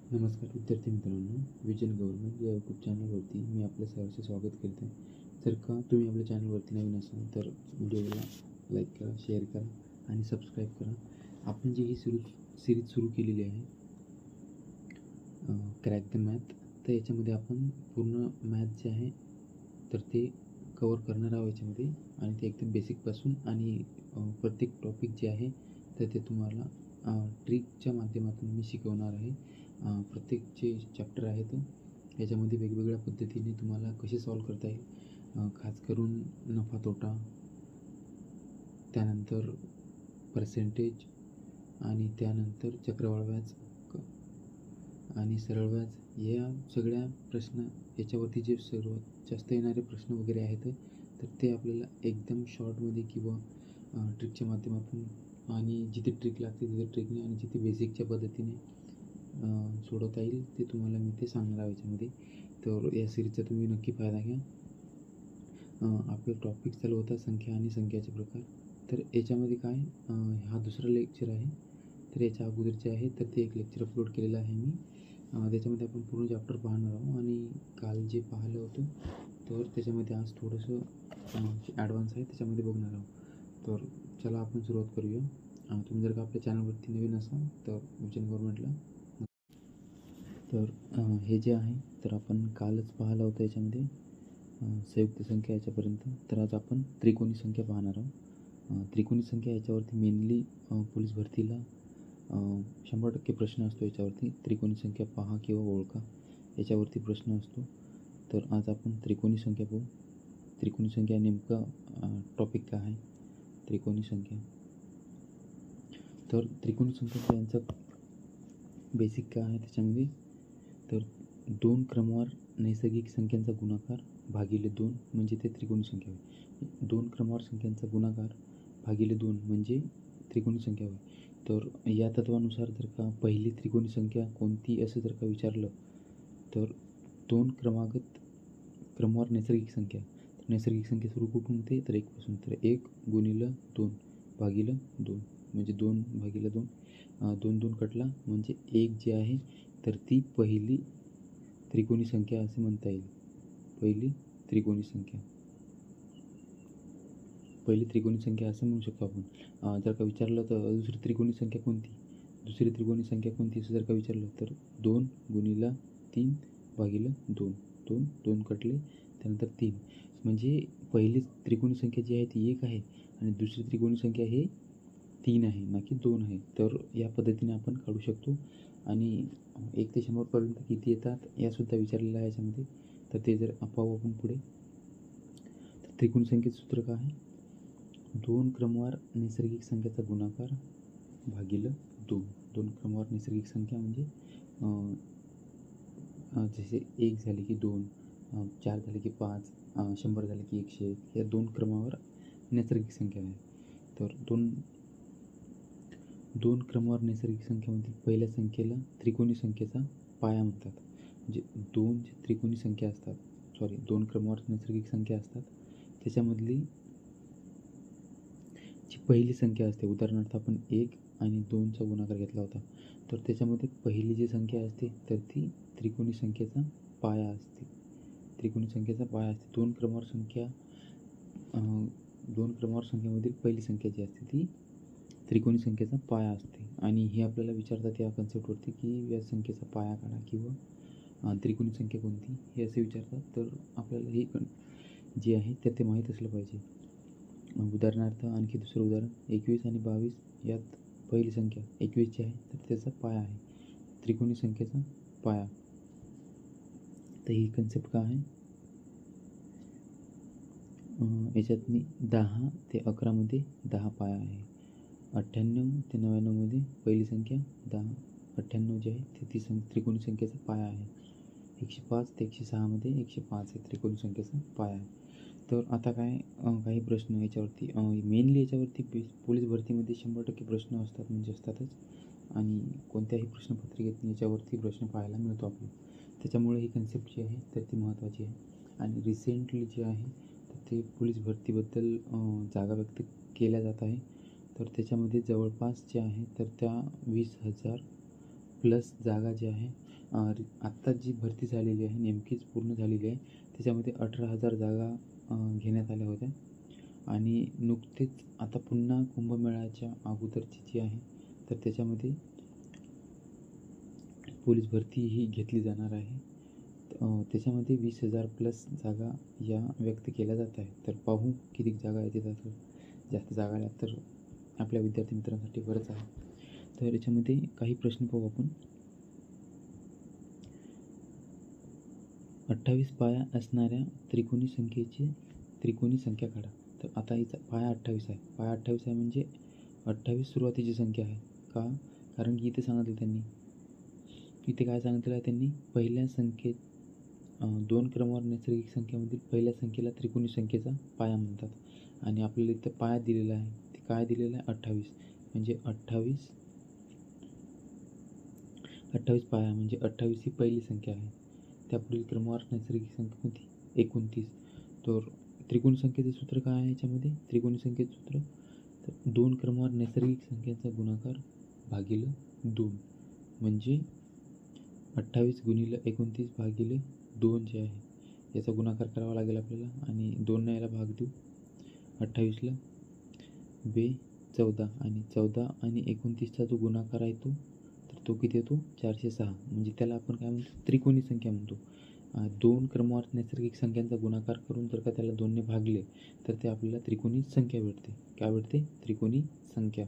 नमस्कार विद्यार्थी मित्रांनो, विजन गव्हर्नमेंट या यूट्यूब चॅनलवरती मी आपलं सहर्ष स्वागत करते. जर का तुम्ही आपल्या चॅनलवरती नवीन असाल तर व्हिडिओला लाईक करा, शेअर करा आणि सबस्क्राईब करा. आपण जी ही सिरीज सुरू केलेली आहे क्रॅक द मॅथ, तर याच्यामध्ये आपण पूर्ण मॅथ जे आहे तर ते कवर करणार आहोत याच्यामध्ये, आणि ते एकदम बेसिकपासून आणि प्रत्येक टॉपिक जे आहे तर ते तुम्हाला ट्रिकच्या माध्यमातून मी शिकवणार आहे. प्रत्येक जे चॅप्टर आहेत याच्यामध्ये वेगवेगळ्या पद्धतीने तुम्हाला कसे सॉल्व करता येईल, खास करून नफा तोटा, त्यानंतर पर्सेंटेज, आणि त्यानंतर चक्रवाढ व्याज आणि सरळ व्याज, या सगळ्या प्रश्न याच्यावरती जे सर्वात जास्त येणारे प्रश्न वगैरे आहेत तर ते आपल्याला एकदम शॉर्टमध्ये किंवा ट्रिकच्या माध्यमातून, आणि जिथे ट्रिक लागते तिथे ट्रिकने, आणि जिथे बेसिकच्या पद्धतीने सोडवता येईल ते तुम्हाला मी ते सांगणार आहे याच्यामध्ये. तर या सिरीजचा तुम्ही नक्की फायदा घ्या. आपलं टॉपिक चालू होता संख्या आणि संख्याचे प्रकार. तर याच्यामध्ये काय, हा दुसरा लेक्चर आहे. तर याच्या अगोदर जे आहे तर ते एक लेक्चर अपलोड केलेलं आहे मी. त्याच्यामध्ये आपण पूर्ण चॅप्टर पाहणार आहोत, आणि काल जे पाहिलं होतं तर त्याच्यामध्ये आज थोडंसं ॲडव्हान्स आहे त्याच्यामध्ये बघणार आहोत. तर चला आपण सुरुवात करूया. तुम्ही जर का आपल्या चॅनलवरती नवीन असाल तर विजन गव्हर्नमेंटला, तर हे जे आहे तर आपण कालच पाहिलं होतं याच्यामध्ये संयुक्त संख्या याच्यापर्यंत. तर आज आपण त्रिकोणी संख्या पाहणार आहोत. त्रिकोणी संख्या याच्यावरती मेनली पोलीस भरतीला 100% प्रश्न असतो. याच्यावरती त्रिकोणी संख्या पहा किंवा ओळखा याच्यावरती प्रश्न असतो. तर आज आपण त्रिकोणी संख्या पाहू. त्रिकोणी संख्या नेमका टॉपिक काय आहे, त्रिकोणी संख्या. तर त्रिकोणी संख्या यांचा बेसिक काय आहे त्याच्यामध्ये, तर दोन क्रमवार नैसर्गिक संख्यांचा गुणाकार भागिले 2 म्हणजे ते त्रिकोणी संख्या होय. दोन क्रमवार संख्यांचा गुणाकार भागिले 2 म्हणजे त्रिकोणी संख्या होय. तर या तत्वानुसार जर का पहिली त्रिकोणी संख्या कोणती असं जर का विचारलं तर दोन क्रमवार नैसर्गिक संख्या. नैसर्गिक संख्या सुरू कुठून होते तर 1 पासून. तर 1 गुणिलं 2 भागिलं 2 म्हणजे 2 भागिलं 2, 2 2 कटला म्हणजे 1 जे आहे तर ती पहिली त्रिकोणी संख्या असे म्हणता येईल. पहिली त्रिकोणी संख्या, पहिली त्रिकोणी संख्या असं म्हणू शकतो आपण. जर का विचारलं तर दुसरी त्रिकोणी संख्या कोणती, दुसरी त्रिकोणी संख्या कोणती असं जर का विचारलं तर 2 गुणिला 3 भागिलं 2, 2 2 कटले त्यानंतर 3, म्हणजे पहिली त्रिकोणी संख्या जी आहे ती 1 आहे आणि दुसरी त्रिकोणी संख्या हे 3 आहे ना की 2 आहे. तर या पद्धतीने आपण काढू शकतो. आणि 1 ते 100पर्यंत किती येतात यासुद्धा विचारलेलं आहे याच्यामध्ये. तर ते जर पाहू आपण पुढे. तर त्रिकोणी संख्येचं सूत्र काय आहे, दोन क्रमवार नैसर्गिक संख्येचा गुणाकार भागिलं 2. दोन क्रमवार नैसर्गिक संख्या म्हणजे जसे 1 झाले की 2, 4 झाले की 5, 100 झाले की 101, या दोन क्रमावर नैसर्गिक संख्या आहे. तर दोन क्रमवार नैसर्गिक संख्येमध्ये पहिल्या संख्येला त्रिकोणी संख्येचा पाया म्हणतात. म्हणजे दोन जे त्रिकोणी संख्या असतात, दोन क्रमवार नैसर्गिक संख्या असतात त्याच्यामधली जी पहिली संख्या असते, उदाहरणार्थ आपण 1 आणि 2चा गुणाकार घेतला होता, तर त्याच्यामध्ये पहिली जी संख्या असते तर ती त्रिकोणी संख्येचा पाया असते. त्रिकोणी संख्येचा पाया असते. दोन क्रमवार संख्येमधील पहिली संख्या जी असते ती त्रिकोणी संख्येचा पाया असते. आणि हे आपल्याला विचारतात या कन्सेप्टवरती की या संख्येचा पाया काढा किंवा त्रिकोणी संख्या कोणती हे असे विचारतात. तर आपल्याला हे जे आहे ते माहीत असलं पाहिजे. उदाहरणार्थ आणखी दुसरं उदाहरण, 21 आणि 22 यात पहिली संख्या 21 जी आहे तर त्याचा पाया आहे त्रिकोणी संख्येचा पाया. तर ही कन्सेप्ट काय आहे, याच्यातनी 10 ते 11मध्ये 10 पाया आहे. 98 ते 99मध्ये पहिली संख्या 10, 98 जी आहे ती त्रिकोणी संख्येचा पाया आहे. 105 ते 106मध्ये 105 हे त्रिकोणी संख्येचा पाया आहे. तर आता काय, काही प्रश्न याच्यावरती मेनली याच्यावरती पोलीस भरतीमध्ये 100% प्रश्न असतात म्हणजे असतातच, आणि कोणत्याही प्रश्नपत्रिकेत याच्यावरती प्रश्न पाहायला मिळतो आपल्याला. त्याच्यामुळे ही कन्सेप्ट जी आहे तर ती महत्त्वाची आहे. आणि रिसेंटली जे आहे तर ते पोलीस भरतीबद्दल जागा व्यक्त केल्या जात आहे. तर त्याच्यामध्ये जवळपास जे आहे तर त्या 20,000 प्लस जागा जी आहे आत्ता जी भरती झालेली आहे नेमकीच पूर्ण झालेली आहे त्याच्यामध्ये 18,000 जागा घेण्यात आल्या होत्या आणि नुकतेच आता पुन्हा कुंभमेळ्याच्या अगोदरची जी आहे तर त्याच्यामध्ये पोलीस भरती ही घेतली जाणार आहे. त्याच्यामध्ये 20,000 प्लस जागा या व्यक्त केल्या जात आहेत. तर पाहू किती जागा येतात. तर जास्त जागा आल्या तर आपल्या विद्यार्थी मित्रांसाठी बरंच आहे. तर याच्यामध्ये काही प्रश्न पाहू आपण. 28 पाया असणाऱ्या त्रिकोणी संख्येची त्रिकोणी संख्या काढा. तर आता हिचा पाया 28 आहे. पाया 28 आहे म्हणजे 28 सुरुवातीची संख्या आहे. का? कारण की इथे सांगितलं त्यांनी, इथे काय सांगितलं आहे त्यांनी, पहिल्या संख्येत 2 क्रमवार नैसर्गिक संख्येमधील पहिल्या संख्येला त्रिकोणी संख्येचा पाया म्हणतात. आणि आपल्याला इथं पाया दिलेला आहे. ते काय दिलेलं आहे? 28 म्हणजे 28 पाया म्हणजे 28 ही पहिली संख्या आहे. त्यापुढील क्रमवार नैसर्गिक संख्या कोणती? 29. तर त्रिकोणी संख्येचं सूत्र काय आहे याच्यामध्ये? त्रिकोणी संख्येचं सूत्र तर 2 क्रमवार नैसर्गिक संख्यांचा गुणाकार भागिले 2 म्हणजे 28 गुणिले 29 भागिले 2 जे आहे याचा गुणाकार करावा लागेल आपल्याला आणि 2 याला भाग देऊ. 28ला 14 आणि 14 आणि 29चा जो गुणाकार आहे तो किती येतो? 406 म्हणजे त्याला आपण काय म्हणतो? त्रिकोणी संख्या म्हणतो. 2 क्रमवार नैसर्गिक संख्यांचा गुणाकार करून जर का त्याला 2ने भागले तर ते आपल्याला त्रिकोणी संख्या भेटते. काय भेटते? त्रिकोणी संख्या.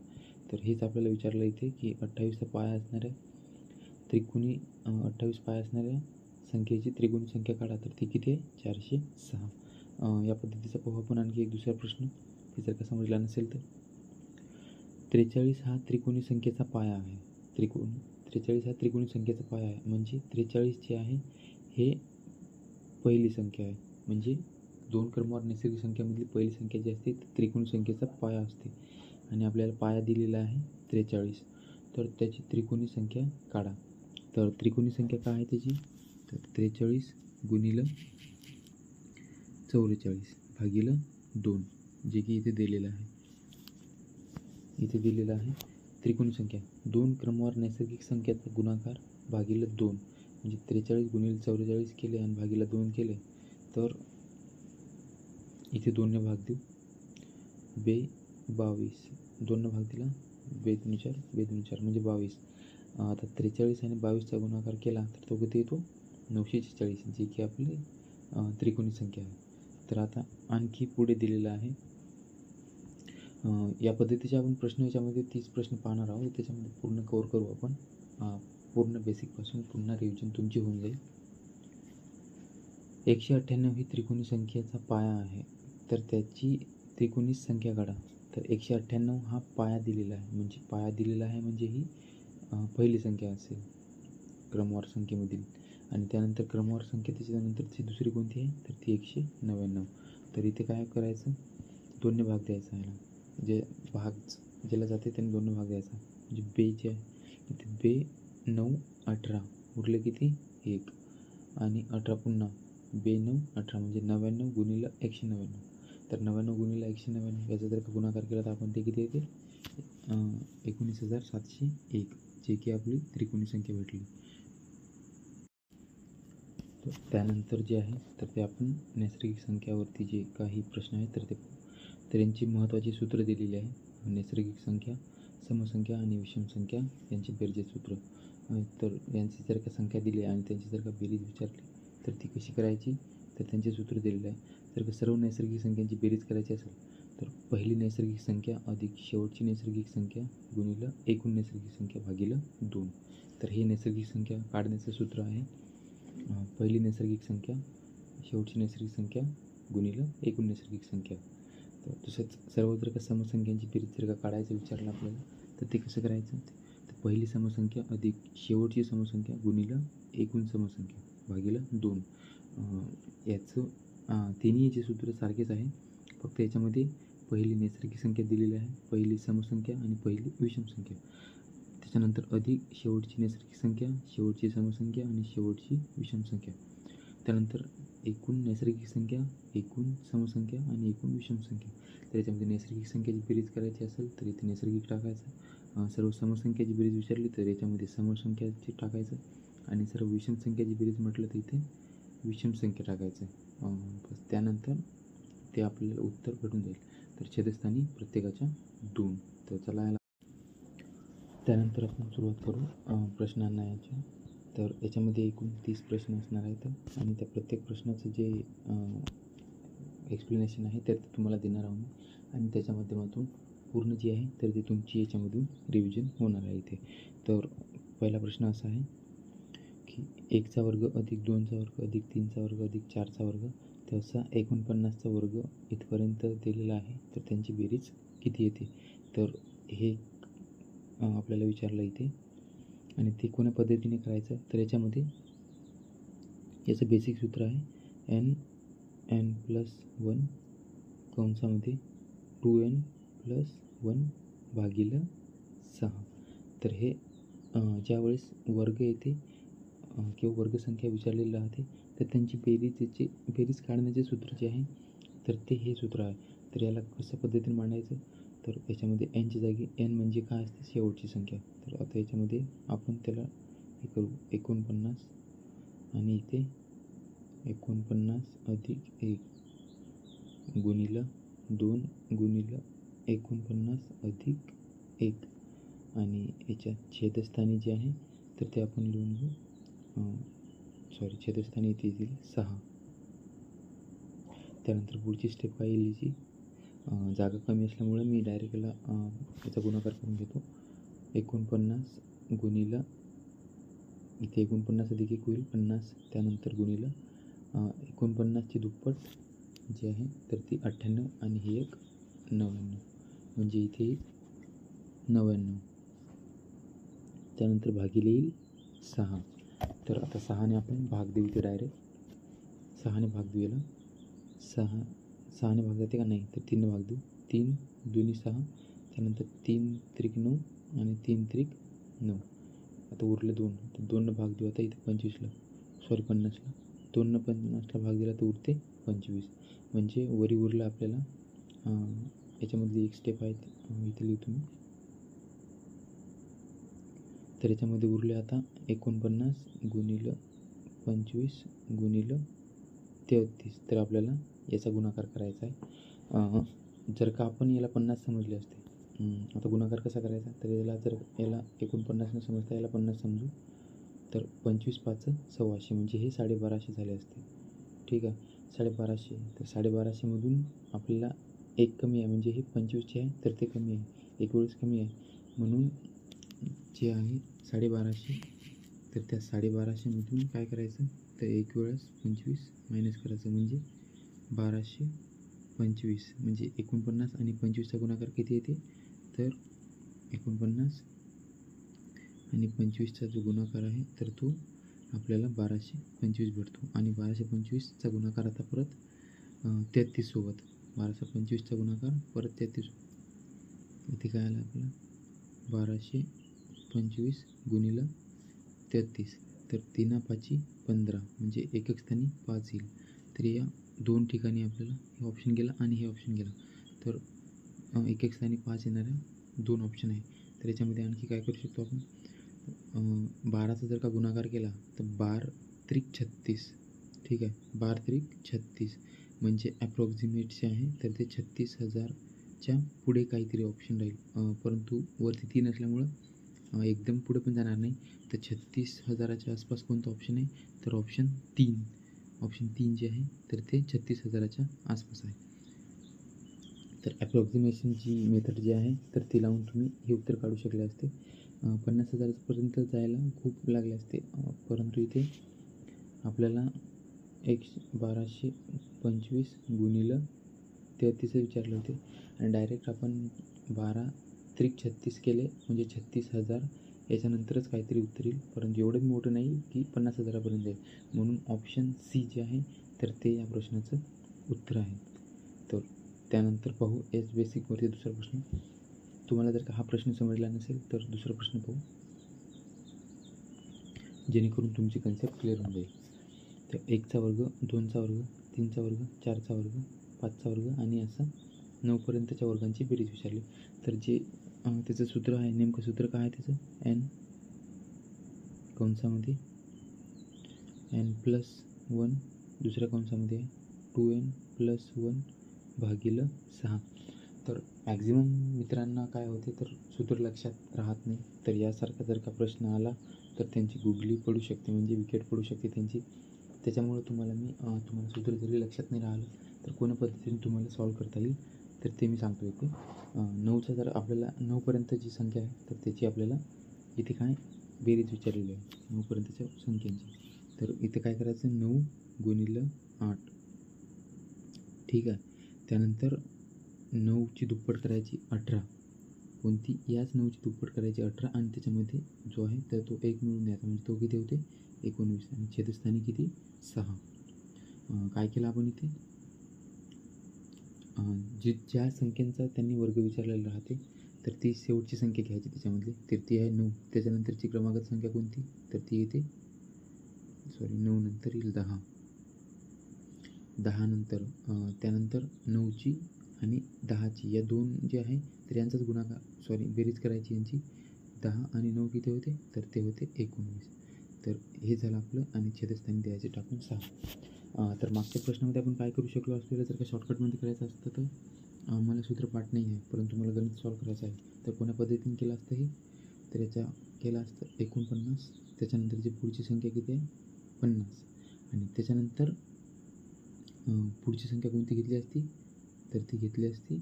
तर हेच आपल्याला विचारलं इथे की 28चा पाया असणाऱ्या त्रिकोणी 28 पाया असणाऱ्या संख्येची त्रिकोणी संख्या काढा. तर ती किती आहे? 406. या पद्धतीचा पाहू आपण आणखी एक दुसरा प्रश्न, की जर का समजला नसेल तर. 43 हा त्रिकोणी संख्येचा पाया आहे. 43 हा त्रिकोणी संख्येचा पाया आहे म्हणजे 43 जे आहे हे पहिली संख्या आहे. म्हणजे 2 क्रमवार नैसर्गिक संख्यामधली पहिली संख्या जी असते ती त्रिकोणी संख्येचा पाया असते आणि आपल्याला पाया दिलेला आहे 43. तर त्याची त्रिकोणी संख्या काढा. तर त्रिकोणी संख्या काय आहे त्याची? तर 43 गुणिले 44 भागिले 2 जे की इथे दिलेलं आहे. इथे दिलेलं आहे त्रिकोणी संख्या 2 क्रमवार नैसर्गिक संख्याचा गुणाकार भागिले 2 म्हणजे 43 गुणिले 44 केले आणि भागिले 2 केले तर इथे 2ने भाग देऊ. 22 2ने भाग दिला 2 4 म्हणजे 22. आता 43 आणि 22चा गुणाकार केला तर तो किती येतो? 946 जी की आपली त्रिकोणी संख्या आहे. तर आता आणखी पुढे दिलेलं आहे. या पद्धतीचे आपण प्रश्न याच्यामध्ये 30 प्रश्न पाहणार आहोत. त्याच्यामध्ये पूर्ण कव्हर करू आपण. पूर्ण बेसिकपासून पुन्हा रिव्हिजन तुमची होऊन जाईल. 198 ही त्रिकोणी संख्येचा पाया आहे तर त्याची त्रिकोणी संख्या काढा. तर 198 हा पाया दिलेला आहे म्हणजे ही पहिली संख्या असेल क्रमवार संख्येमधील आणि त्यानंतर क्रमवार संख्या त्याच्यानंतरची दुसरी कोणती आहे तर ती 199. तर इथे काय करायचं? 2ने भाग द्यायचा याला. जे भाग ज्याला जाते त्याने 2ने भाग द्यायचा म्हणजे बे जे आहे इथे 2 9 18 उरले किती? 1 आणि 18 पुन्हा 2 9 18 म्हणजे 99 गुणिले 199. तर 99 गुणिले 199 याचा जर का गुणाकार केला तर आपण ते किती येते? 19,701 जे की आपली त्रिकोणी संख्या भेटली. तर त्यानंतर जे आहे तर ते आपण नैसर्गिक संख्यावरती जे काही प्रश्न आहेत तर ते तर यांची महत्त्वाची सूत्र दिलेली आहे. नैसर्गिक संख्या, समसंख्या आणि विषम संख्या यांची बेरजेचे सूत्र. तर यांची जर का संख्या दिली आणि त्यांची जर का बेरीज विचारली तर ती कशी करायची तर त्यांचे सूत्र दिलेलं आहे. जर का सर्व नैसर्गिक संख्यांची बेरीज करायची असेल तर पहिली नैसर्गिक संख्या अधिक शेवटची नैसर्गिक संख्या गुणिले एकूण नैसर्गिक संख्या भागिले 2. तर हे नैसर्गिक संख्या काढण्याचं सूत्र आहे. पहिली नैसर्गिक संख्या शेवटची नैसर्गिक संख्या गुणिले एकूण नैसर्गिक संख्या. तर तसंच सर्व जर का समसंख्यांची बेरीज जर का काढायचं विचारलं आपल्याला तर ते कसं करायचं? तर पहिली समसंख्या अधिक शेवटची समसंख्या गुणिले एकूण समसंख्या भागिले 2. याचं तिन्ही जे सूत्र सारखेच आहे फक्त याच्यामध्ये पहिली नैसर्गिक संख्या दिलेली आहे, पहिली समसंख्या आणि पहिली विषम संख्या. त्याच्यानंतर अधिक शेवटची नैसर्गिक संख्या, शेवटची समसंख्या आणि शेवटची विषम संख्या. त्यानंतर एकूण नैसर्गिक संख्या, एकूण समसंख्या आणि एकूण विषम संख्या. तर याच्यामध्ये नैसर्गिक संख्येची बेरीज करायची असेल तर इथे नैसर्गिक टाकायचं सर्व समसंख्याची बेरीज विचारली तर याच्यामध्ये समसंख्याची टाकायचं आणि सर्व विषम संख्याची बेरीज म्हटलं तर इथे विषम संख्या टाकायचं. बस त्यानंतर ते आपल्याला उत्तर भेटून जाईल. तर छेदस्थानी प्रत्येकाच्या 2. तर चला याला त्यानंतर आपण सुरुवात करू प्रश्नांना याच्या. तर याच्यामध्ये एकूण 30 प्रश्न असणार आहेत आणि त्या प्रत्येक प्रश्नाचं जे एक्सप्लेनेशन आहे ते तुम्हाला देणार आहोत मी आणि त्याच्या माध्यमातून पूर्ण जी आहे तर ती तुमची याच्यामधून रिव्हिजन होणार आहे इथे. तर पहिला प्रश्न असा आहे की 1चा वर्ग अधिक 2चा वर्ग अधिक 3चा वर्ग अधिक 4चा वर्ग तर असा 49चा वर्ग इथपर्यंत दिलेला आहे. तर त्यांची बेरीज किती येते. तर हे आपल्याला विचारलं इथे आणि ते कोण्या पद्धतीने करायचं. तर याच्यामध्ये याचं बेसिक सूत्र आहे n+1 कंसामध्ये 2n+1 भागिले 6. तर हे ज्यावेळेस वर्ग येते किंवा वर्गसंख्या विचारलेली राहते तर त्यांची बेरीज काढण्याचे सूत्र जे आहे तर ते हे सूत्र आहे. तर याला कसं पद्धतीने मांडायचं. तर याच्यामध्ये nच्या जागी n म्हणजे काय असते शेवटची संख्या. तर आता याच्यामध्ये आपण त्याला हे करू 49 आणि इथे 49 अधिक 1 गुणिले 2 गुणिले 49 अधिक 1 आणि याच्यात छेदस्थानी जे आहे तर ते आपण लिहून घेऊ. छेदस्थानी इथे येतील 6. त्यानंतर पुढची स्टेप काय येईल याची. जागा कमी असल्यामुळे मी डायरेक्ट याचा गुणाकार करून घेतो. 49 गुणिले इथे 49 अधिक 1 होईल 50. त्यानंतर गुणिले 49ची दुप्पट जी आहे तर ती 98 आणि ही एक 99 म्हणजे इथे 99. त्यानंतर भागिले येईल 6. तर आता 6ने आपण भाग देऊ इथे डायरेक्ट 6ने भाग देऊ याला. 6ने भाग जाते का नाही तर 3ने भाग देऊ. 3 2 6 त्यानंतर 3 त्रिक 9 आणि 3 त्रिक 9. आता उरले 2 तर 2ने भाग देऊ आता इथे 50ला 50ला 2ने 50ला भाग दिला तर उरते 25 म्हणजे वरी उरलं आपल्याला. याच्यामधली एक स्टेप आहे इथे लिहितो मी. तर याच्यामध्ये उरले आता 49 गुणिले 25 गुणिले 33. तर आपल्याला याचा गुणाकार करायचा आहे. जर का आपण याला 50 समजले असते आता गुणाकार कसा करायचा. तर याला जर याला 49 न समजता याला 50 समजू तर 25 5 1,600 म्हणजे हे 1250 झाले असते. ठीक आहे 1250. तर 1250मधून आपल्याला एक कमी आहे म्हणजे हे 25चे आहे तर ते कमी आहे. एक वेळेस कमी आहे म्हणून जे आहे 1250. तर त्या 1250मधून काय करायचं तर एक वेळेस 25 मायनस करायचं म्हणजे 1225 म्हणजे 49 आणि 25चा गुणाकार किती येते. तर 49 आणि 25चा जो गुणाकार आहे तर तो आपल्याला 1225 भेटतो आणि 1225चा गुणाकार आता परत 33 सोबत 1225चा गुणाकार परत 33 इथे काय आलं आपल्याला 1225 गुणिले 33. तर 3 5 15 म्हणजे एक स्थानी 5 येईल. तर या 2 ठिकाणी आपल्याला हे ऑप्शन गेला आणि हे ऑप्शन गेला. तर एक स्थानी 5 येणाऱ्या 2 ऑप्शन आहे. तर याच्यामध्ये आणखी काय करू शकतो आपण. 12चा जर का गुणाकार केला तर 12 त्रिक 36. ठीक आहे 12 त्रिक 36 म्हणजे ॲप्रॉक्सिमेट जे आहे तर ते 36,000च्या पुढे काहीतरी ऑप्शन राहील. परंतु वरती 3 असल्यामुळं एकदम पुढे पण जाणार नाही. तर 36,000च्या आसपास कोणतं ऑप्शन आहे तर ऑप्शन 3. ऑप्शन 3 जे आहे तर ते 36,000च्या आसपास आहे. तर ॲप्रॉक्सिमेशनची मेथड जी आहे तर ती लावून तुम्ही हे उत्तर काढू शकले असते. 50,000पर्यंत जायला खूप लागले असते. परंतु इथे आपल्याला 1225 गुणिले 33 विचारले होते आणि डायरेक्ट आपण 12 त्रिक 36 केले म्हणजे 36,000 याच्यानंतरच काहीतरी उत्तर येईल. परंतु एवढं मोठं नाही की 50,000पर्यंत जाईल म्हणून ऑप्शन सी जे आहे तर ते या प्रश्नाचं उत्तर आहे. तर त्यानंतर पाहू एस बेसिकवरती दुसरा प्रश्न. तुम्हाला जर का हा प्रश्न समजला नसेल तर दुसरा प्रश्न पाहू जेणेकरून तुमची कन्सेप्ट क्लिअर होऊन जाईल. तर 1चा वर्ग 2चा वर्ग 3चा वर्ग 4चा वर्ग 5चा वर्ग आणि असा 9पर्यंतच्या वर्गांची बेरीज विचारली. तर जे त्याचं सूत्र आहे, नेमकं सूत्र काय आहे त्याचं, एन कंसामध्ये n+1 दुसऱ्या कंसामध्ये 2n+1 भागिले 6. तर मॅक्झिमम मित्रांना काय होते तर सूत्र लक्षात राहत नाही. तर यासारखा जर का प्रश्न आला तर त्यांची गुगली पडू शकते, म्हणजे विकेट पडू शकते त्यांची. त्याच्यामुळे तुम्हाला सूत्र जरी लक्षात नाही राहिलं तर कोण्या पद्धतीने तुम्हाला सॉल्व करता येईल तर ते मी सांगतो इथे. 9चा जर आपल्याला 9पर्यंत जी संख्या आहे तर त्याची आपल्याला इथे काय बेरीज विचारलेली आहे 9पर्यंतच्या संख्यांची. तर इथे काय करायचं, 9 गुणिले 8, ठीक आहे. त्यानंतर 9ची दुप्पट करायची 18, कोणती, याच 9ची दुप्पट करायची 18 आणि त्याच्यामध्ये जो आहे तर तो 1 मिळून द्यायचा, म्हणजे तो किती होते 19 आणि छेदस्थानी किती 6. काय केलं आपण इथे, ज्या संख्यांचा त्यांनी वर्ग विचारलेला राहते तर ती शेवटची संख्या घ्यायची त्याच्यामधली, तर ती आहे 9. त्याच्यानंतरची क्रमांकात संख्या कोणती तर ती येते 9 नंतर येईल 10. 10 नंतर त्यानंतर 9ची आणि 10ची या दोन जे आहे तर यांचाच गुणाकार बेरीज करायची यांची. 10 आणि 9 किती होते तर ते होते 19. तर हे झालं आपलं, आणि छेदस्थानी द्यायचे टाकून 6. तर मागच्या प्रश्नामध्ये आपण काय करू शकलो असलेलं, जर का शॉर्टकटमध्ये करायचं असतं तर मला सूत्रपाठ नाही आहे परंतु मला गणित सॉल्व करायचं आहे, तर कोण्या पद्धतीने केलं असतं हे, तर याच्या केलं असतं 49. त्याच्यानंतरची पुढची संख्या किती आहे 50, आणि त्याच्यानंतर पुढची संख्या कोणती घेतली असती तर ती घेतली असती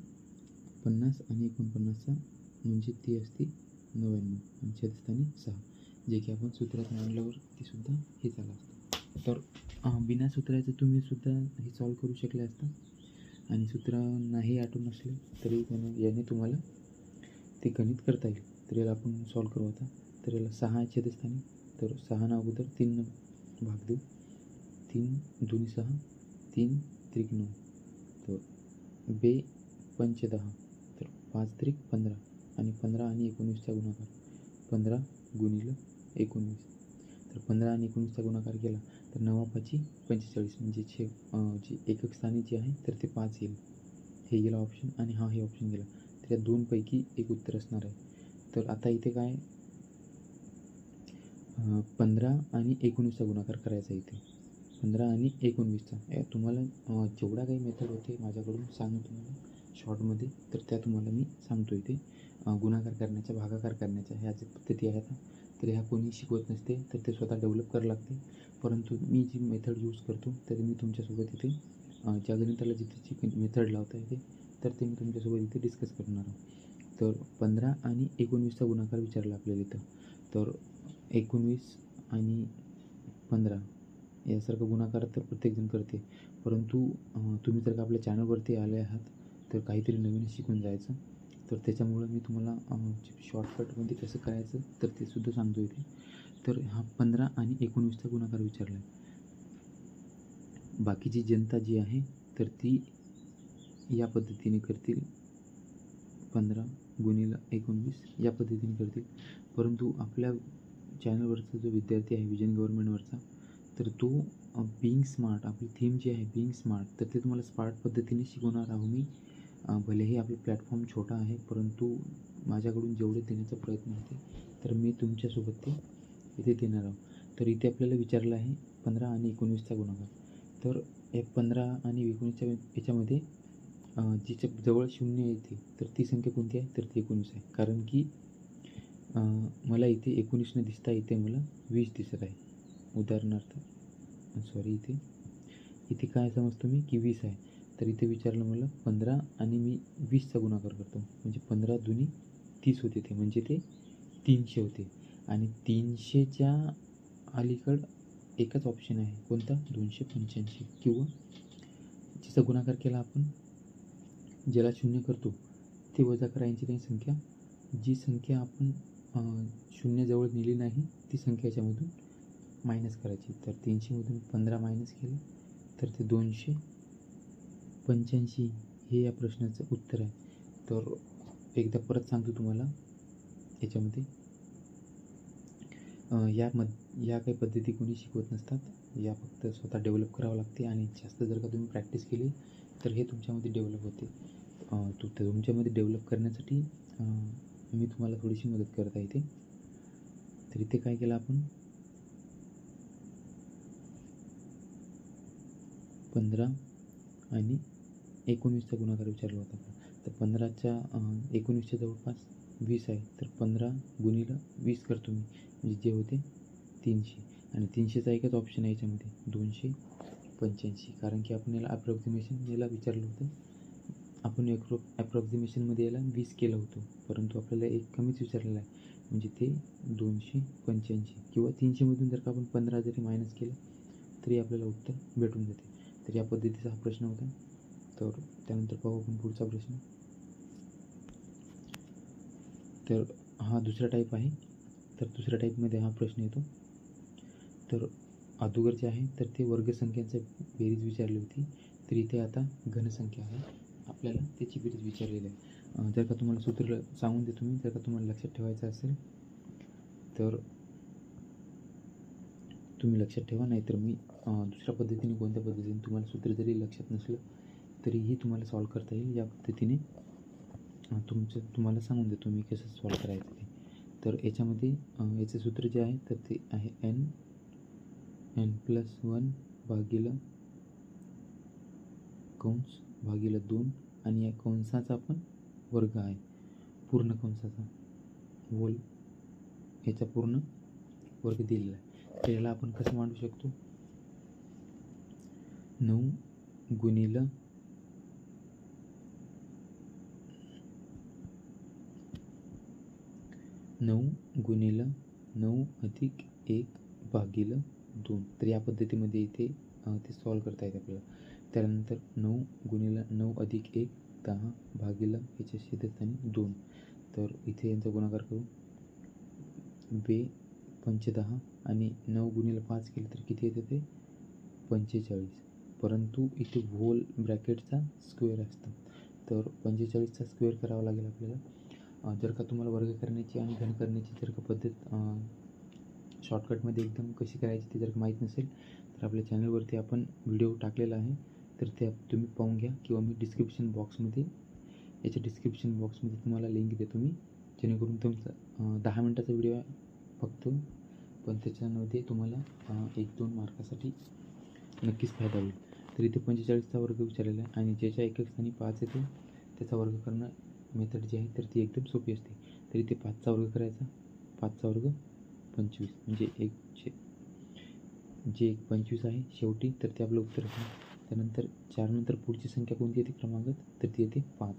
50 आणि 49चा म्हणजे ती असती 99 आणि छेदस्थानी 6, जे की आपण सूत्रात मांडल्यावर ती सुद्धा हे झालं असतं. तर बिना सूत्राचं तुम्ही सुद्धा हे सॉल्व करू शकले असता, आणि सूत्र नाही आठवून असले तरी याने तुम्हाला ते गणित करता येईल. तर याला आपण सॉल्व करू आता. तर याला 6 आहे छेदस्थानी, तर 6 ना अगोदर 3 भाग देऊ. 3 2 6, 3 त्रिक 9, तर 2 पंच 10, तर 5 त्रिक 15, आणि 15 आणि 19चा गुणाकार 15 गुणिले 19. तर 15 आणि 19चा गुणाकार केला तर 9 5 45, म्हणजे जी एकक स्थानी जी आहे तर ते 5 येईल. हे गेला ऑप्शन आणि हे ऑप्शन गेला, तर या दोनपैकी एक उत्तर असणार आहे. तर आता इथे काय 15 आणि 19चा गुणाकार करायचा इथे, 15 आणि 19चा. तुम्हाला जेवढा काही मेथड होते माझ्याकडून सांगू तुम्हाला शॉर्टमध्ये, तर त्या तुम्हाला मी सांगतो इथे. गुणाकार करण्याच्या, भागाकार करण्याच्या ह्या ज्या पद्धती आहेत तर ह्या कोणी शिकवत नसते, तर ते स्वतः डेव्हलप करावं लागते. परंतु मी जी मेथड यूज करतो तर मी तुमच्यासोबत इथे ज्या गणिताला जिथे मेथड लावता येते तर ते मी तुमच्यासोबत इथे डिस्कस करणार आहे. तर 15 आणि 19चा गुणाकार विचारला आपल्याला इथं. तर 19 आणि 15 यासारखा गुणाकार तर प्रत्येकजण करते, परंतु तुम्ही जर का आपल्या चॅनलवरती आले आहात तर काहीतरी नवीन शिकून जायचं. तर त्याच्यामुळं मी तुम्हाला शॉर्टकटमध्ये कसं करायचं तर ते सुद्धा सांगतो इथे. तर हा 15 आणि 19चा गुणाकार विचारला आहे. बाकीची जनता जी आहे तर ती या पद्धतीने करतील, 15 गुणिले 19 या पद्धतीने करतील. परंतु आपल्या चॅनलवरचा जो विद्यार्थी आहे विजन गव्हर्नमेंटवरचा, तर तो बिंग स्मार्ट, आपली थीम जी आहे बिंग स्मार्ट, तर ते तुम्हाला स्मार्ट पद्धतीने शिकवणार आहो मी. भलेही आपला प्लॅटफॉर्म छोटा आहे परंतु माझ्याकडून जेवढे देण्याचा प्रयत्न होते तर मी तुमच्यासोबत ते इथे देणार आहोत. तर इथे आपल्याला विचारलं आहे 15 आणि 19चा गुणाकार. तर या 15 आणि 19च्या याच्यामध्ये जिच्या जवळ 0 येते तर ती संख्या कोणती आहे तर ती 19 आहे. कारण की मला इथे 19 न दिसता इथे मला 20 दिसत आहे. उदाहरणार्थ इथे काय समजतो मी की 20 आहे, तर इथे विचारलं मला 15 आणि मी 20चा गुणाकार करतो, म्हणजे 15 दुनी 30 होते, ते म्हणजे ते 300 होते. आणि 300च्या अलीकडं एकच ऑप्शन आहे, कोणता 285, किंवा जिचा गुणाकार केला आपण ज्याला 0 करतो ते वजा करायची काही संख्या, जी संख्या आपण 0 जवळ नेली नाही ती संख्या याच्यामधून मायनस करायची. तर 300मधून 15 मायनस केलं तर ते 285 हे या प्रश्नाचं उत्तर आहे. तर एकदा परत सांगतो तुम्हाला, याच्यामध्ये या काही पद्धती कोणी शिकवत नसतात, या फक्त स्वतः डेव्हलप करावं लागते. आणि जास्त जर का तुम्ही प्रॅक्टिस केली तर हे तुमच्यामध्ये डेव्हलप होते. तुमच्यामध्ये डेव्हलप करण्यासाठी मी तुम्हाला थोडीशी मदत करत आहे इथे. तर इथे काय केलं आपण, 15 आणि 19चा गुणाकार विचारला होता. तर 15च्या 19च्या जवळपास 20 आहे. तर 15 गुणिले 20 करतो मी, म्हणजे जे होते 300. आणि 300चा एकच ऑप्शन आहे याच्यामध्ये, 285. कारण की आपण याला ॲप्रॉक्सिमेशन याला विचारलं होतं. आपण ॲप्रॉक्सिमेशनमध्ये याला 20 केलं होतं, परंतु आपल्याला एक कमीच विचारलेलं आहे, म्हणजे ते 285 किंवा 300मधून जर का आपण 15 जरी मायनस केलं तरी आपल्याला उत्तर भेटून जाते. तर या पद्धतीचा हा प्रश्न होता. तर त्यानंतर पाहू आपण पुढचा प्रश्न. तर हा दुसरा टाईप आहे. तर दुसऱ्या टाईपमध्ये हा प्रश्न येतो. तर अगोदर जे आहे तर ते वर्गसंख्यांचा बेरीज विचारली होती. तर इथे आता घनसंख्या आहे, आपल्याला त्याची बेरीज विचारलेली आहे. जर का तुम्हाला सूत्र सांगून देतो मी, जर का तुम्हाला लक्षात ठेवायचं असेल तर तुम्ही लक्षात ठेवा, नाही तर मी दुसऱ्या पद्धतीने, कोणत्या पद्धतीने तुम्हाला सूत्र जरी लक्षात नसलं तरीही तुम्हाला सॉल्व करता येईल. या पद्धतीने तुम्हाला सांगून देतो मी कसं सॉल्व करायचं ते. तर याच्यामध्ये याचं सूत्र जे आहे तर ते आहे n+1 भागिले कंस भागिले 2 आणि या कंसाचा पण वर्ग आहे, पूर्ण कंसाचा होल, याचा पूर्ण वर्ग दिलेला आहे. तर याला आपण कसं मांडू शकतो, 9 गुणिले 9 अधिक 1 भागिले 2. तर या पद्धतीमध्ये इथे ते सॉल्व करता येते आपल्याला. त्यानंतर 9 गुणिले 9 अधिक 1 10 भागिले याच्या छेदस्थानी 2. तर इथे यांचा गुणाकार करू, 2×5 आणि 9 गुणिले 5 केलं तर किती येते ते 45. परंतु इथे होल ब्रॅकेटचा स्क्वेअर असतं, तर 45चा स्क्वेअर करावा लागेल आपल्याला. जर का तुम्हाला वर्ग करण्याची आणि घन करण्याची जर का पद्धत शॉर्टकटमध्ये एकदम कशी करायची ते जर का माहीत नसेल तर आपल्या चॅनलवरती आपण व्हिडिओ टाकलेला आहे, तर ते तुम्ही पाहून घ्या. किंवा मी डिस्क्रिप्शन बॉक्समध्ये तुम्हाला लिंक देतो मी, जेणेकरून तुमचा 10 मिनटाचा व्हिडिओ आहे फक्त, पण त्याच्यामध्ये तुम्हाला 1-2 मार्कासाठी नक्कीच फायदा होईल. तर इथे 45चा वर्ग विचारलेला आहे आणि ज्याच्या एकक स्थानी 5 येते त्याचा वर्ग करणं मेथड जी आहे तर ती एकदम सोपी असते. तर इथे 5चा वर्ग करायचा, 5चा वर्ग 25, म्हणजे जे 25 आहे शेवटी, तर ते आपलं उत्तर आहे. त्यानंतर 4 नंतर पुढची संख्या कोणती येते क्रमांकात, तर ती येते 5.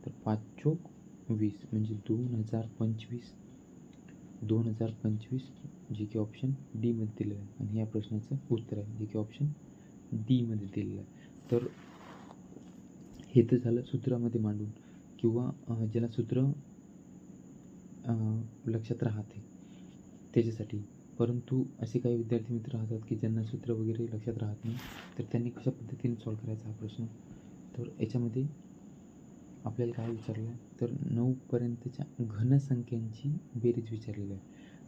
तर 5 चोक 20 म्हणजे 2025 जे की ऑप्शन डी मध्ये दिलेलं आहे. आणि या प्रश्नाचं उत्तर आहे जे की ऑप्शन डी मध्ये दिलेलं आहे. तर हे तर झालं सूत्रामध्ये मांडून, किंवा ज्याला सूत्र लक्षात राहते त्याच्यासाठी. परंतु असे काही विद्यार्थी मित्र राहतात की ज्यांना सूत्र वगैरे लक्षात राहत नाही, तर त्यांनी कशा पद्धतीने सॉल्व करायचा हा प्रश्न. तर याच्यामध्ये आपल्याला काय विचारलं आहे, तर 9पर्यंतच्या घनसंख्यांची बेरीज विचारलेली आहे.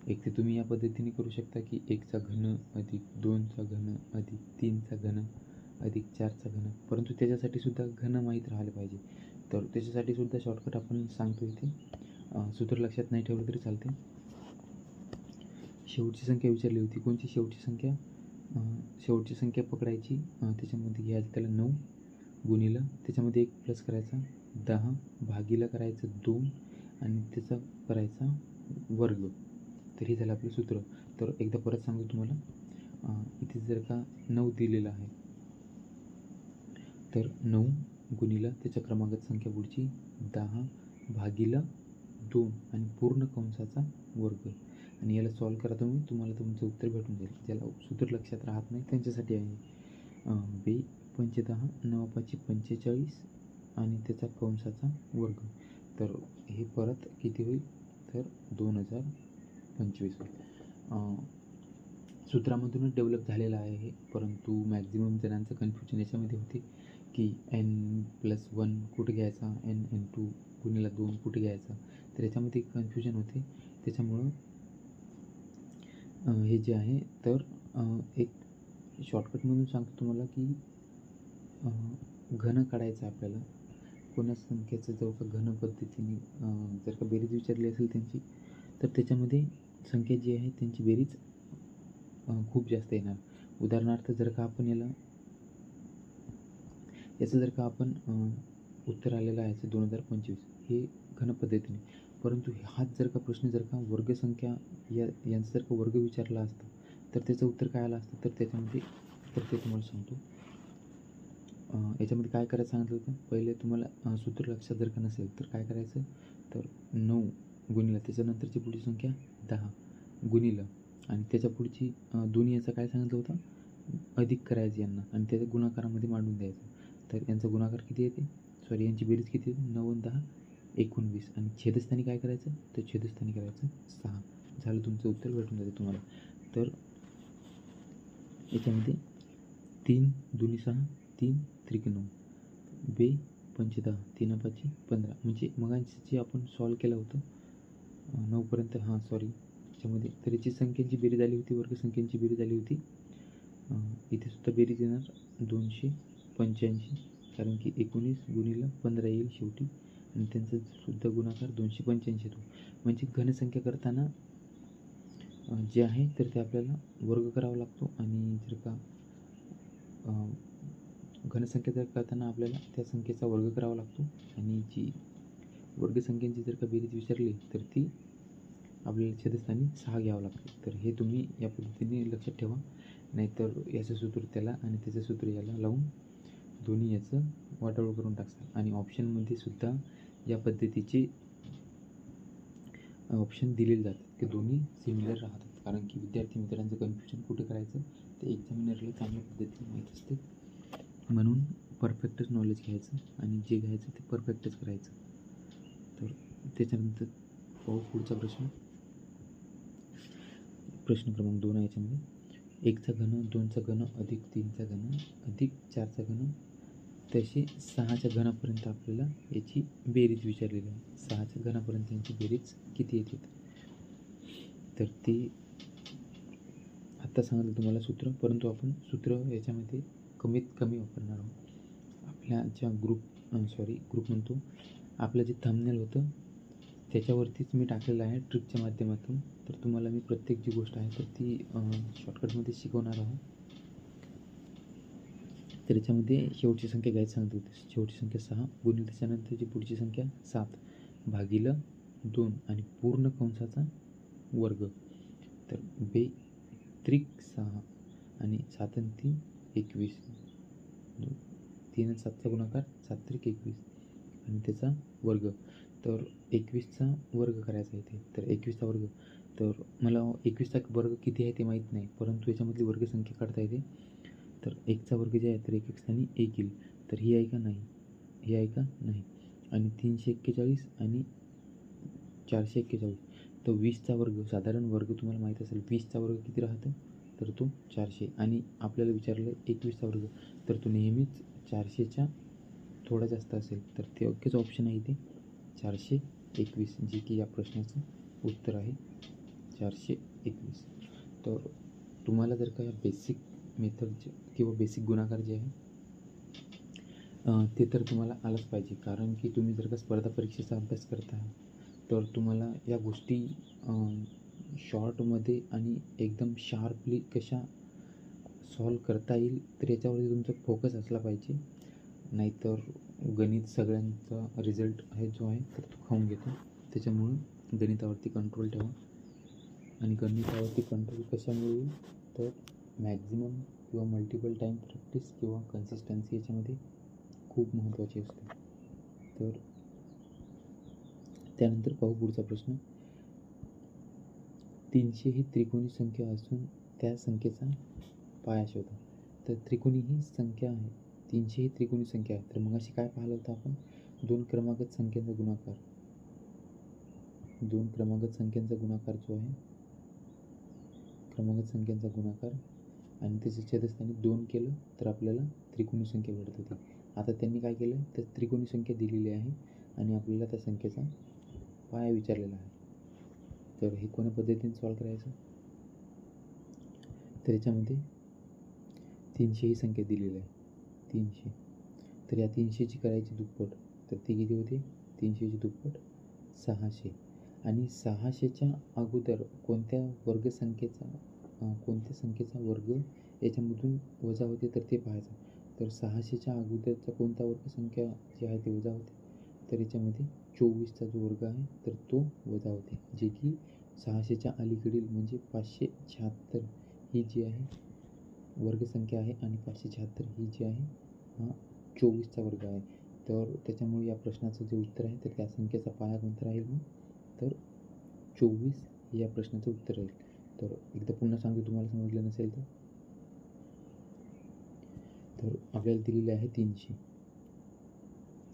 एक ते तुम्ही या पद्धतीने करू शकता की 1चा घन अधिक 2चा घन अधिक 3चा घन अधिक 4चा घन, परंतु त्याच्यासाठी सुद्धा घन माहीत राहिलं पाहिजे. तर त्याच्यासाठी सुद्धा शॉर्टकट आपण सांगतो इथे. सूत्र लक्षात नाही ठेवलं तरी चालते. शेवटची संख्या विचारली होती, कोणती शेवटची संख्या, शेवटची संख्या पकडायची, त्याच्यामध्ये घ्यायचं त्याला 9 गुणिले, त्याच्यामध्ये 1 प्लस करायचा, 10 भागिलं करायचं 2 आणि त्याचा करायचा वर्ग. तर हे झालं आपलं सूत्र. तर एकदा परत सांगतो तुम्हाला, इथे जर का 9 दिलेला आहे तर 9 गुणिले त्याच्या क्रमांकात संख्या पुढची 10 भागिलं 2 आणि पूर्ण कंसाचा वर्ग. आणि याला सॉल्व करा तुम्ही, तुम्हाला तुमचं उत्तर भेटून जाईल. ज्याला सूत्र लक्षात राहत नाही त्यांच्यासाठी आहे. 2×10 9×5 45 आणि त्याचा कंसाचा वर्ग. तर हे परत किती होईल, तर 2025 होईल. सूत्रामधूनच डेव्हलप झालेलं आहे हे, परंतु मॅक्झिमम जणांचं कन्फ्युजन याच्यामध्ये होते की n+1 कुठे घ्यायचा, n×2 गुणिले 2 कुठे घ्यायचा, तर याच्यामध्ये कन्फ्युजन होते. त्याच्यामुळं हे जे आहे तर एक शॉर्टकटमधून सांगतो तुम्हाला की घन काढायचं आपल्याला, कोणा संख्येचं जर का घन पद्धतीने जर का बेरीज विचारली असेल त्यांची, तर त्याच्यामध्ये संख्या जी आहे त्यांची बेरीज खूप जास्त येणार. उदाहरणार्थ जर का आपण याचं जर का आपण उत्तर आलेलं आहे 2025 हे घन पद्धतीने, परंतु हाच जर का प्रश्न जर का वर्गसंख्या यांचा जर का वर्ग विचारला असता तर त्याचं उत्तर काय आलं असतं. तर त्याच्यामध्ये तर ते तुम्हाला सांगतो. याच्यामध्ये काय करायचं सांगितलं होतं. पहिले तुम्हाला सूत्र लक्षात जर का नसेल तर काय करायचं, तर 9 गुणिलं त्याच्यानंतरची पुढची संख्या 10 गुणिलं आणि त्याच्या पुढची दोन्ही याचा काय सांगितलं होतं, अधिक करायचं यांना आणि त्याच्या गुणाकारामध्ये मांडून द्यायचं. तर यांचा गुणाकार किती येते, सॉरी यांची बेरीज किती येते, 9 आणि 10 19 आणि छेदस्थानी काय करायचं, तर छेदस्थानी करायचं 6. झालं, तुमचं उत्तर भेटून जाते तुम्हाला. तर याच्यामध्ये 3 2 6 3 त्रिक 9 बे 5 10 3 5 15 म्हणजे मगाशी आपण सॉल्व केलं होतं 9पर्यंत. सॉरी त्याच्यामध्ये तर याची संख्यांची बेरीज आली होती, वर्गसंख्यांची बेरीज आली होती. इथे सुद्धा बेरीज येणार 285, कारण की 19 गुणिलं 15 येईल शेवटी आणि त्यांचा सुद्धा गुणाकार 285 येतो. म्हणजे घनसंख्या करताना जे आहे तर ते आपल्याला वर्ग करावा लागतो आणि जर का घनसंख्या जर करताना आपल्याला त्या संख्येचा वर्ग करावा लागतो आणि जी वर्गसंख्यांची जर का बेरीज विचारली तर ती आपल्याला छेदस्थानी 6 घ्यावं लागते. तर हे तुम्ही या पद्धतीने लक्षात ठेवा, नाहीतर याचं सूत्र त्याला आणि त्याचं सूत्र याला लावून दोन्ही याचं वाटावळ करून टाकतात. आणि ऑप्शनमध्ये सुद्धा या पद्धतीचे ऑप्शन दिलेले जातात की दोन्ही सिमिलर राहतात, कारण की विद्यार्थी मित्रांचं कन्फ्युजन कुठे करायचं ते एक्झामिनरला चांगल्या पद्धतीने माहीत असते. म्हणून परफेक्टच नॉलेज घ्यायचं आणि जे घ्यायचं ते परफेक्टच करायचं. तर त्याच्यानंतर पाहू पुढचा प्रश्न क्रमांक 2 आहे. याच्यामध्ये 1चा घन 2चा घन अधिक 3चा घन अधिक 4चा घन तशी 6च्या घनापर्यंत आपल्याला याची बेरीज विचारलेली आहे. 6च्या घनापर्यंत यांची बेरीज किती येते, तर ती आत्ता सांगितलं तुम्हाला सूत्र, परंतु आपण सूत्र याच्यामध्ये कमीत कमी वापरणार आहोत. आपल्या ज्या ग्रुप म्हणतो, आपलं जे थंबनेल होतं त्याच्यावरतीच मी टाकलेलं आहे ट्रिकच्या माध्यमातून. तर तुम्हाला मी प्रत्येक जी गोष्ट आहे तर ती शॉर्टकटमध्ये शिकवणार आहोत. तर याच्यामध्ये शेवटची संख्या घ्यायची सांगतो. शेवटची संख्या 6 गुणिले त्याच्यानंतरची पुढची संख्या 7 भागिलं 2 आणि पूर्ण कंसाचा वर्ग. तर बे त्रिक 6 आणि 7 आणि 3 21, 3 आणि 7चा गुणाकार 7 त्रिक 21 आणि त्याचा वर्ग. तर 21चा वर्ग करायचा इथे. तर 21चा वर्ग, तर मला 21चा वर्ग किती आहे ते माहीत नाही, परंतु याच्यामधली वर्गसंख्या काढता येते. तर 1चा वर्ग जे आहे तर 1 स्थानी 1 येईल. तर ही आहे का, नाही, ही आहे का, नाही. आणि 341 आणि 441, तर 20चा वर्ग, साधारण वर्ग तुम्हाला माहीत असेल 20चा वर्ग किती राहतं, तर तो 400. आणि आपल्याला विचारलं 21चा वर्ग, तर तो नेहमीच 400च्या थोडा जास्त असेल. तर ते ओकेच ऑप्शन आहे इथे 421, जे की या प्रश्नाचं उत्तर आहे 421. तर तुम्हाला जर का बेसिक मेथड किंवा बेसिक गुणाकार जे आहे ते तर तुम्हाला आलंच पाहिजे, कारण की तुम्ही जर का स्पर्धा परीक्षेचा अभ्यास करता तर तुम्हाला या गोष्टी शॉर्टमध्ये आणि एकदम शार्पली कशा सॉल्व करता येईल तर याच्यावरती तुमचा फोकस असला पाहिजे. नाहीतर गणित सगळ्यांचा रिझल्ट आहे जो आहे तर तो खाऊन घेतो. त्याच्यामुळं गणितावरती कंट्रोल ठेवा. आणि गणितावरती कंट्रोल कशामुळे येईल, तर मॅक्झिमम किंवा मल्टिपल टाईम प्रॅक्टिस किंवा कन्सिस्टन्सी याच्यामध्ये खूप महत्त्वाची असते. तर त्यानंतर पाहू पुढचा प्रश्न. 300 ही त्रिकोणी संख्या असून त्या संख्येचा पाया शोधा. तर त्रिकोणी ही संख्या आहे, 300 ही त्रिकोणी संख्या आहे. तर मग अशी काय पाहिलं होतं आपण, दोन क्रमागत संख्यांचा गुणाकार जो आहे क्रमागत संख्यांचा गुणाकार आणि त्याच्या छेदस्थानी 2 केलं तर आपल्याला त्रिकोणी संख्या भेटत होती. आता त्यांनी काय केलं, तर त्रिकोणी संख्या दिलेली आहे आणि आपल्याला त्या संख्येचा पाया विचारलेला आहे. तर हे कोण्या पद्धतीने सॉल्व करायचं, तर याच्यामध्ये 300 ही संख्या दिलेली आहे 300. तर या 300ची करायची दुप्पट, तर ती किती होते? 300ची दुप्पट 600. आणि 600च्या अगोदर कोणत्या संख्येचा वर्ग याच्यामधून वजा होते तर ते पाहायचं. तर 600च्या अगोदरचा कोणता वर्गसंख्या जी आहे ते वजा होते, तर याच्यामध्ये 24चा जो वर्ग आहे तर तो वजा होते, जे की 600च्या अलीकडील म्हणजे 576 ही जी आहे वर्गसंख्या आहे आणि 576 ही जी आहे हा 24चा वर्ग आहे. तर त्याच्यामुळे या प्रश्नाचं जे उत्तर आहे तर त्या संख्येचा पाया कोणता राहील मग, तर 24 हे या प्रश्नाचं उत्तर राहील. तर एकदा पुन्हा सांगतो तुम्हाला समजलं नसेल तर आपल्याला दिलेले आहे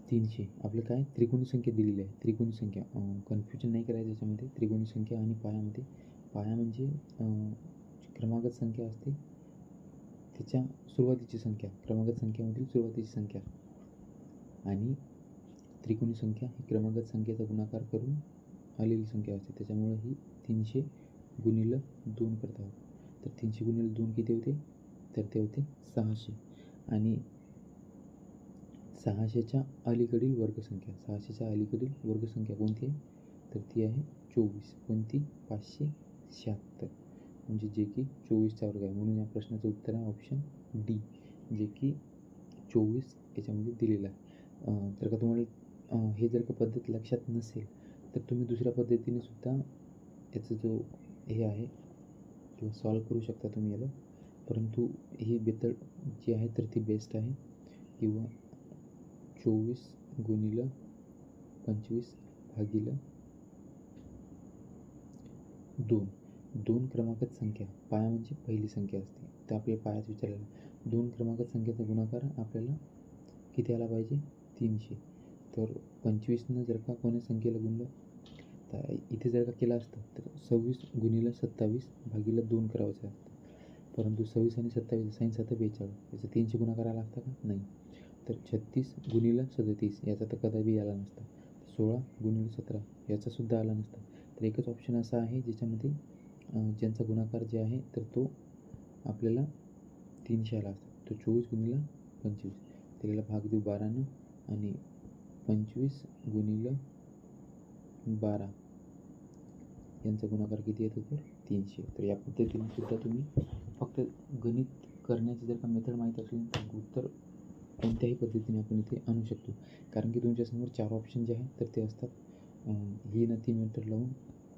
300 आपलं काय त्रिकोणी संख्या दिलेली आहे. त्रिकोणी संख्या कन्फ्युजन नाही करायचं याच्यामध्ये. त्रिकोणी संख्या आणि पायामध्ये पाया म्हणजे क्रमागत संख्या असते त्याच्या सुरुवातीची संख्या, क्रमागत संख्येमधील सुरुवातीची संख्या, आणि त्रिकोणी संख्या ही क्रमागत संख्येचा गुणाकार करून आलेली संख्या असते. त्याच्यामुळे ही 300 गुणिले 2 करत आहोत. तर 300 गुणिले 2 किती होते, तर ते होते 600. आणि 600च्या अलीकडील वर्गसंख्या कोणती आहे, तर ती आहे 24. कोणती, 576, म्हणजे जे की 24चा वर्ग आहे. म्हणून या प्रश्नाचं उत्तर आहे ऑप्शन डी, जे की 24 याच्यामध्ये दिलेलं आहे. तर का तुम्हाला हे जर का पद्धत लक्षात नसेल तर तुम्ही दुसऱ्या पद्धतीने सुद्धा याचं जो हे आहे किंवा सॉल्व करू शकता तुम्ही याला, परंतु ही मेथड जी आहे तर ती बेस्ट आहे. किंवा 24 गुणिले 25 भागिले 2 क्रमागत संख्या, पाया म्हणजे पहिली संख्या असते, तर आपल्याला पायाच विचारलेला. 2 क्रमागत संख्येचा गुणाकार आपल्याला किती आला पाहिजे, 300. तर 25नं जर का कोण्या संख्येला गुणलं तर इथे जर का केलं असतं तर 26 गुणिले 27 भागिले 2 करायचं असतं, परंतु 26 आणि 27 साईन 7 42, याचा 300 गुणाकार आला असता का, नाही. तर 36 गुणिले 37 याचा तर कदापि आला नसता. 16 गुणिले 17 याचासुद्धा आला नसता. तर एकच ऑप्शन असा आहे ज्याच्यामध्ये ज्यांचा गुणाकार जे आहे तर तो आपल्याला 300 आला असता. तो 24 गुणिले 25, त्याला भाग देऊ 12नं, आणि 25 गुणिले 12 यांचा गुणाकार किती येतो, तर 300. तर या पद्धतीने सुद्धा तुम्ही फक्त गणित करण्याची जर का मेथड माहीत असेल तर उत्तर कोणत्याही पद्धतीने आपण इथे आणू शकतो. कारण की तुमच्यासमोर 4 ऑप्शन जे आहेत तर ते असतात. ही ना ती मेथड लावून,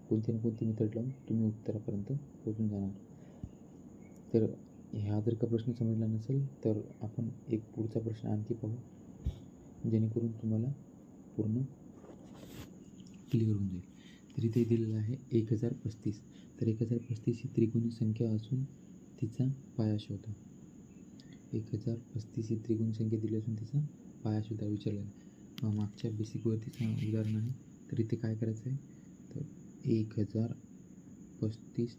कोणती ना कोणती मेथड लावून तुम्ही उत्तरापर्यंत पोहोचून जाणार. तर ह्या जर का प्रश्न समजला नसेल तर आपण एक पुढचा प्रश्न आणखी पाहू, जेणेकरून तुम्हाला पूर्ण क्लिअर होऊन जाईल. तर इथे दिलेलं आहे 1035. तर 1035 ही त्रिकोणी संख्या असून तिचा पाया शोधा. 1035 ही त्रिकोणी संख्या दिली असून तिचा पाया शोधा विचारलेला. मागच्या बेसिकवरतीचं उदाहरण आहे. तर इथे काय करायचं आहे, तर 1035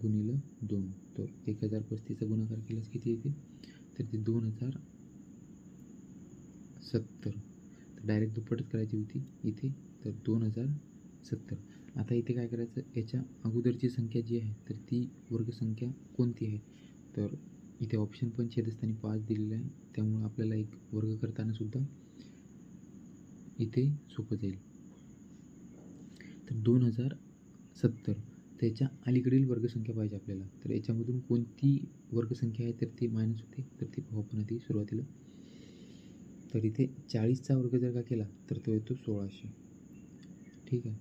गुणिले 2. तर 1035चा गुणाकार केल्यास किती येते, तर ते 2070. तर डायरेक्ट दुप्पटच करायची होती इथे, तर 2070. आता इथे काय करायचं, याच्या अगोदरची संख्या जी आहे तर ती वर्गसंख्या कोणती आहे, तर इथे ऑप्शन पण छेदस्थानी 5 दिलेलं आहे, त्यामुळे आपल्याला एक वर्ग करताना सुद्धा इथे सोपं जाईल. तर 2070 त्याच्या अलीकडील वर्गसंख्या पाहिजे आपल्याला. तर याच्यामधून कोणती वर्गसंख्या आहे तर ती मायनस होते, तर ती पाहू आपण आधी सुरुवातीला. तर इथे 40चा वर्ग जर का केला तर तो येतो 1600, ठीक आहे.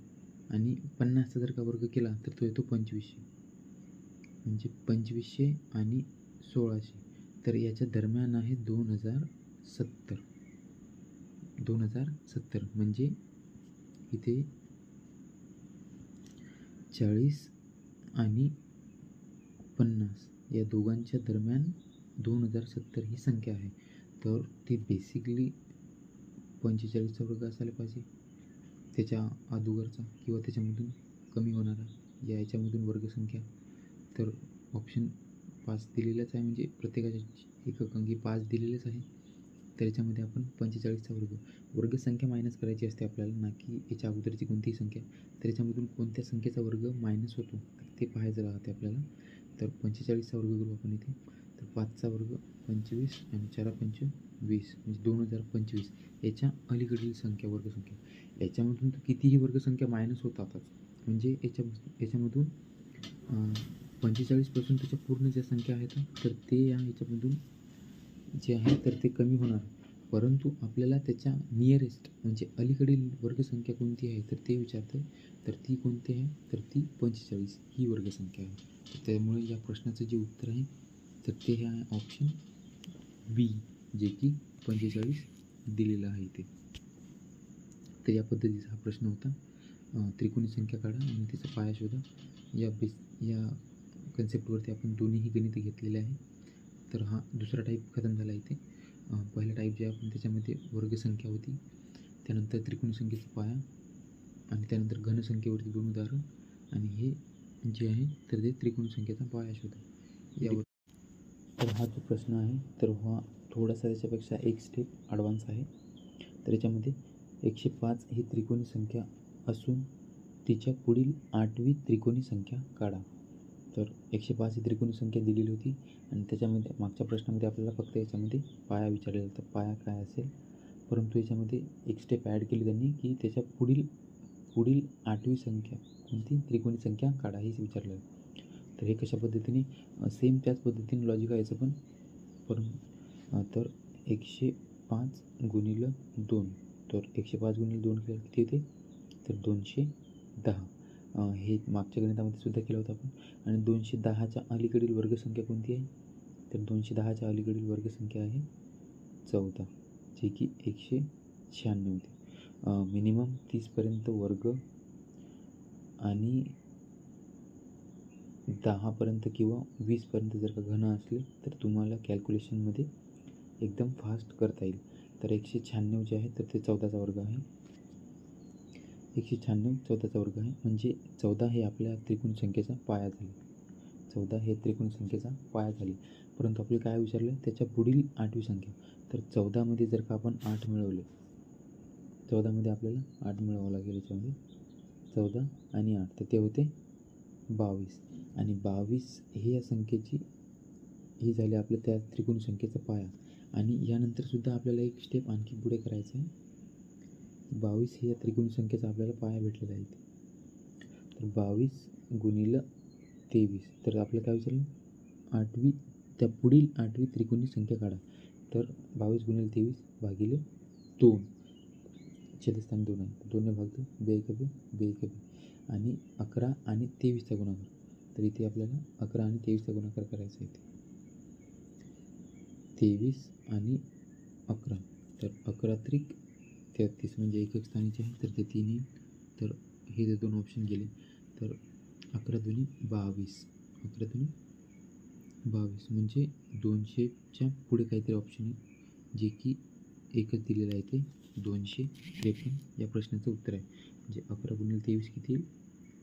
आणि 50चा जर का वर्ग केला तर तो येतो 2500, म्हणजे 2500 आणि 1600. तर याच्या दरम्यान आहे 2070. म्हणजे इथे 40 आणि 50 या दोघांच्या दरम्यान 2070 ही संख्या आहे. तर ती बेसिकली 45चा वर्ग असायला पाहिजे, त्याच्या अगोदरचा किंवा त्याच्यामधून कमी होणारा या याच्यामधून वर्गसंख्या. तर ऑप्शन 5 दिलेलाच आहे, म्हणजे प्रत्येकाच्या एककांकी 5 दिलेलेच आहे. तर याच्यामध्ये आपण 45चा वर्गसंख्या मायनस करायची असते आपल्याला, ना की याच्या अगोदरची कोणतीही संख्या. तर याच्यामधून कोणत्या संख्येचा वर्ग मायनस होतो तर ते पाहायचं राहते आपल्याला. तर 45चा वर्ग करू आपण इथे. तर 5चा वर्ग 25 आणि 4 पंच 20 म्हणजे 2025 याच्या अलीकडील संख्या वर्गसंख्या. याच्यामधून तर कितीही वर्गसंख्या मायनस होतातच. म्हणजे याच्यामधून 45पासून त्याच्या पूर्ण ज्या संख्या आहेत तर ते याच्यामधून जे आहे तर ते कमी होणार. परंतु आपल्याला त्याच्या नियरेस्ट म्हणजे अलीकडील वर्गसंख्या कोणती आहे तर ते विचारतं. तर ती कोणती आहे तर ती 45 ही वर्गसंख्या आहे. तर त्यामुळे या प्रश्नाचं जे उत्तर आहे तर ते हे आहे ऑप्शन बी, जे की 45 दिलेलं आहे ते. तर या पद्धतीचा हा प्रश्न होता. त्रिकोणी संख्या काढा आणि त्याचा पाया शोधा. या कन्सेप्टवरती आपण दोन्हीही गणिते घेतलेले आहे. तर हा दुसरा टाईप खतम झाला इथे. पहिला टाईप जे आपण त्याच्यामध्ये वर्गसंख्या होती, त्यानंतर त्रिकोणी संख्येचा पाया आणि त्यानंतर घनसंख्येवरती 2 उदाहरण आणि हे जे आहे तर ते त्रिकोणी संख्येचा पाया शोधा यावर. तर हा जो प्रश्न आहे तर हा थोडासा त्याच्यापेक्षा एक स्टेप ॲडव्हान्स आहे. तर याच्यामध्ये 105 ही त्रिकोणी संख्या असून तिच्या पुढील 8वी त्रिकोणी संख्या काढा. तर 105 ही त्रिकोणी संख्या दिलेली होती आणि त्याच्यामध्ये मागच्या प्रश्नामध्ये आपल्याला फक्त याच्यामध्ये पाया विचारलेला होता, पाया काय असेल. परंतु याच्यामध्ये एक स्टेप ॲड केली त्यांनी की त्याच्या पुढील 8वी संख्या कोणती त्रिकोणी संख्या काढा हेच विचारलं आहे. तर हे कशा पद्धतीने सेम त्याच पद्धतीने लॉजिक आहे याचं पण तर 105 गुणिले 2. तर 105 गुणिले 2 केलं किती होते तर 210. हे मागच्या गणितामध्ये सुद्धा केलं होतं आपण. आणि 210च्या अलीकडील वर्गसंख्या कोणती आहे तर 210च्या अलीकडील वर्गसंख्या आहे 14, जे की 196 होते. मिनिमम 30पर्यंत वर्ग आणि 10पर्यंत किंवा 20पर्यंत जर का घन असले तर तुम्हाला कॅल्क्युलेशनमध्ये एकदम फास्ट करता येईल. तर 196 जे आहे तर ते 14चा वर्ग आहे. 196 14चा वर्ग आहे म्हणजे 14 हे आपल्या त्रिकोणी संख्येचा पाया झाले. 14 हे त्रिकोणी संख्येचा पाया झाले. परंतु आपल्याला काय विचारलं त्याच्या पुढील 8वी संख्या. तर 14मध्ये जर का आपण 8 मिळवले, 14मध्ये आपल्याला 8 मिळवावं लागेल. याच्यामध्ये 14 आणि 8 तर ते होते 22 आणि 22 हे या संख्येची ही झाली आपल्या त्या त्रिकोणी संख्येचा पाया. आणि यानंतर सुद्धा आपल्याला एक स्टेप आणखी पुढे करायचं आहे. 22 हे या त्रिकोणी संख्येचा आपल्याला पाया भेटलेला आहे. तर 22 गुणिले 23. तर आपल्याला काय विचारलं त्या पुढील 8वी त्रिकोणी संख्या काढा. तर 22 गुणिले 23 भागिले 2. छेदस्थानी 2 आहे. 2ने भागतो 2 1 2 1 आणि 11 आणि 23चा गुणाकार. तर इथे आपल्याला 11 आणि 23चा गुणाकार करायचा आहे. 23 आणि 11 तर 11 त्रिक 33 म्हणजे एकक स्थानीचे आहे तर ते 3 येईल. तर हे जे 2 ऑप्शन गेले तर 11 दुनी 22. 11 दुनी 22 म्हणजे 200च्या पुढे काहीतरी ऑप्शन आहे जे की एकच दिलेलं आहे ते 253 या प्रश्नाचं उत्तर आहे. म्हणजे 11 गुणिले 23 किती येईल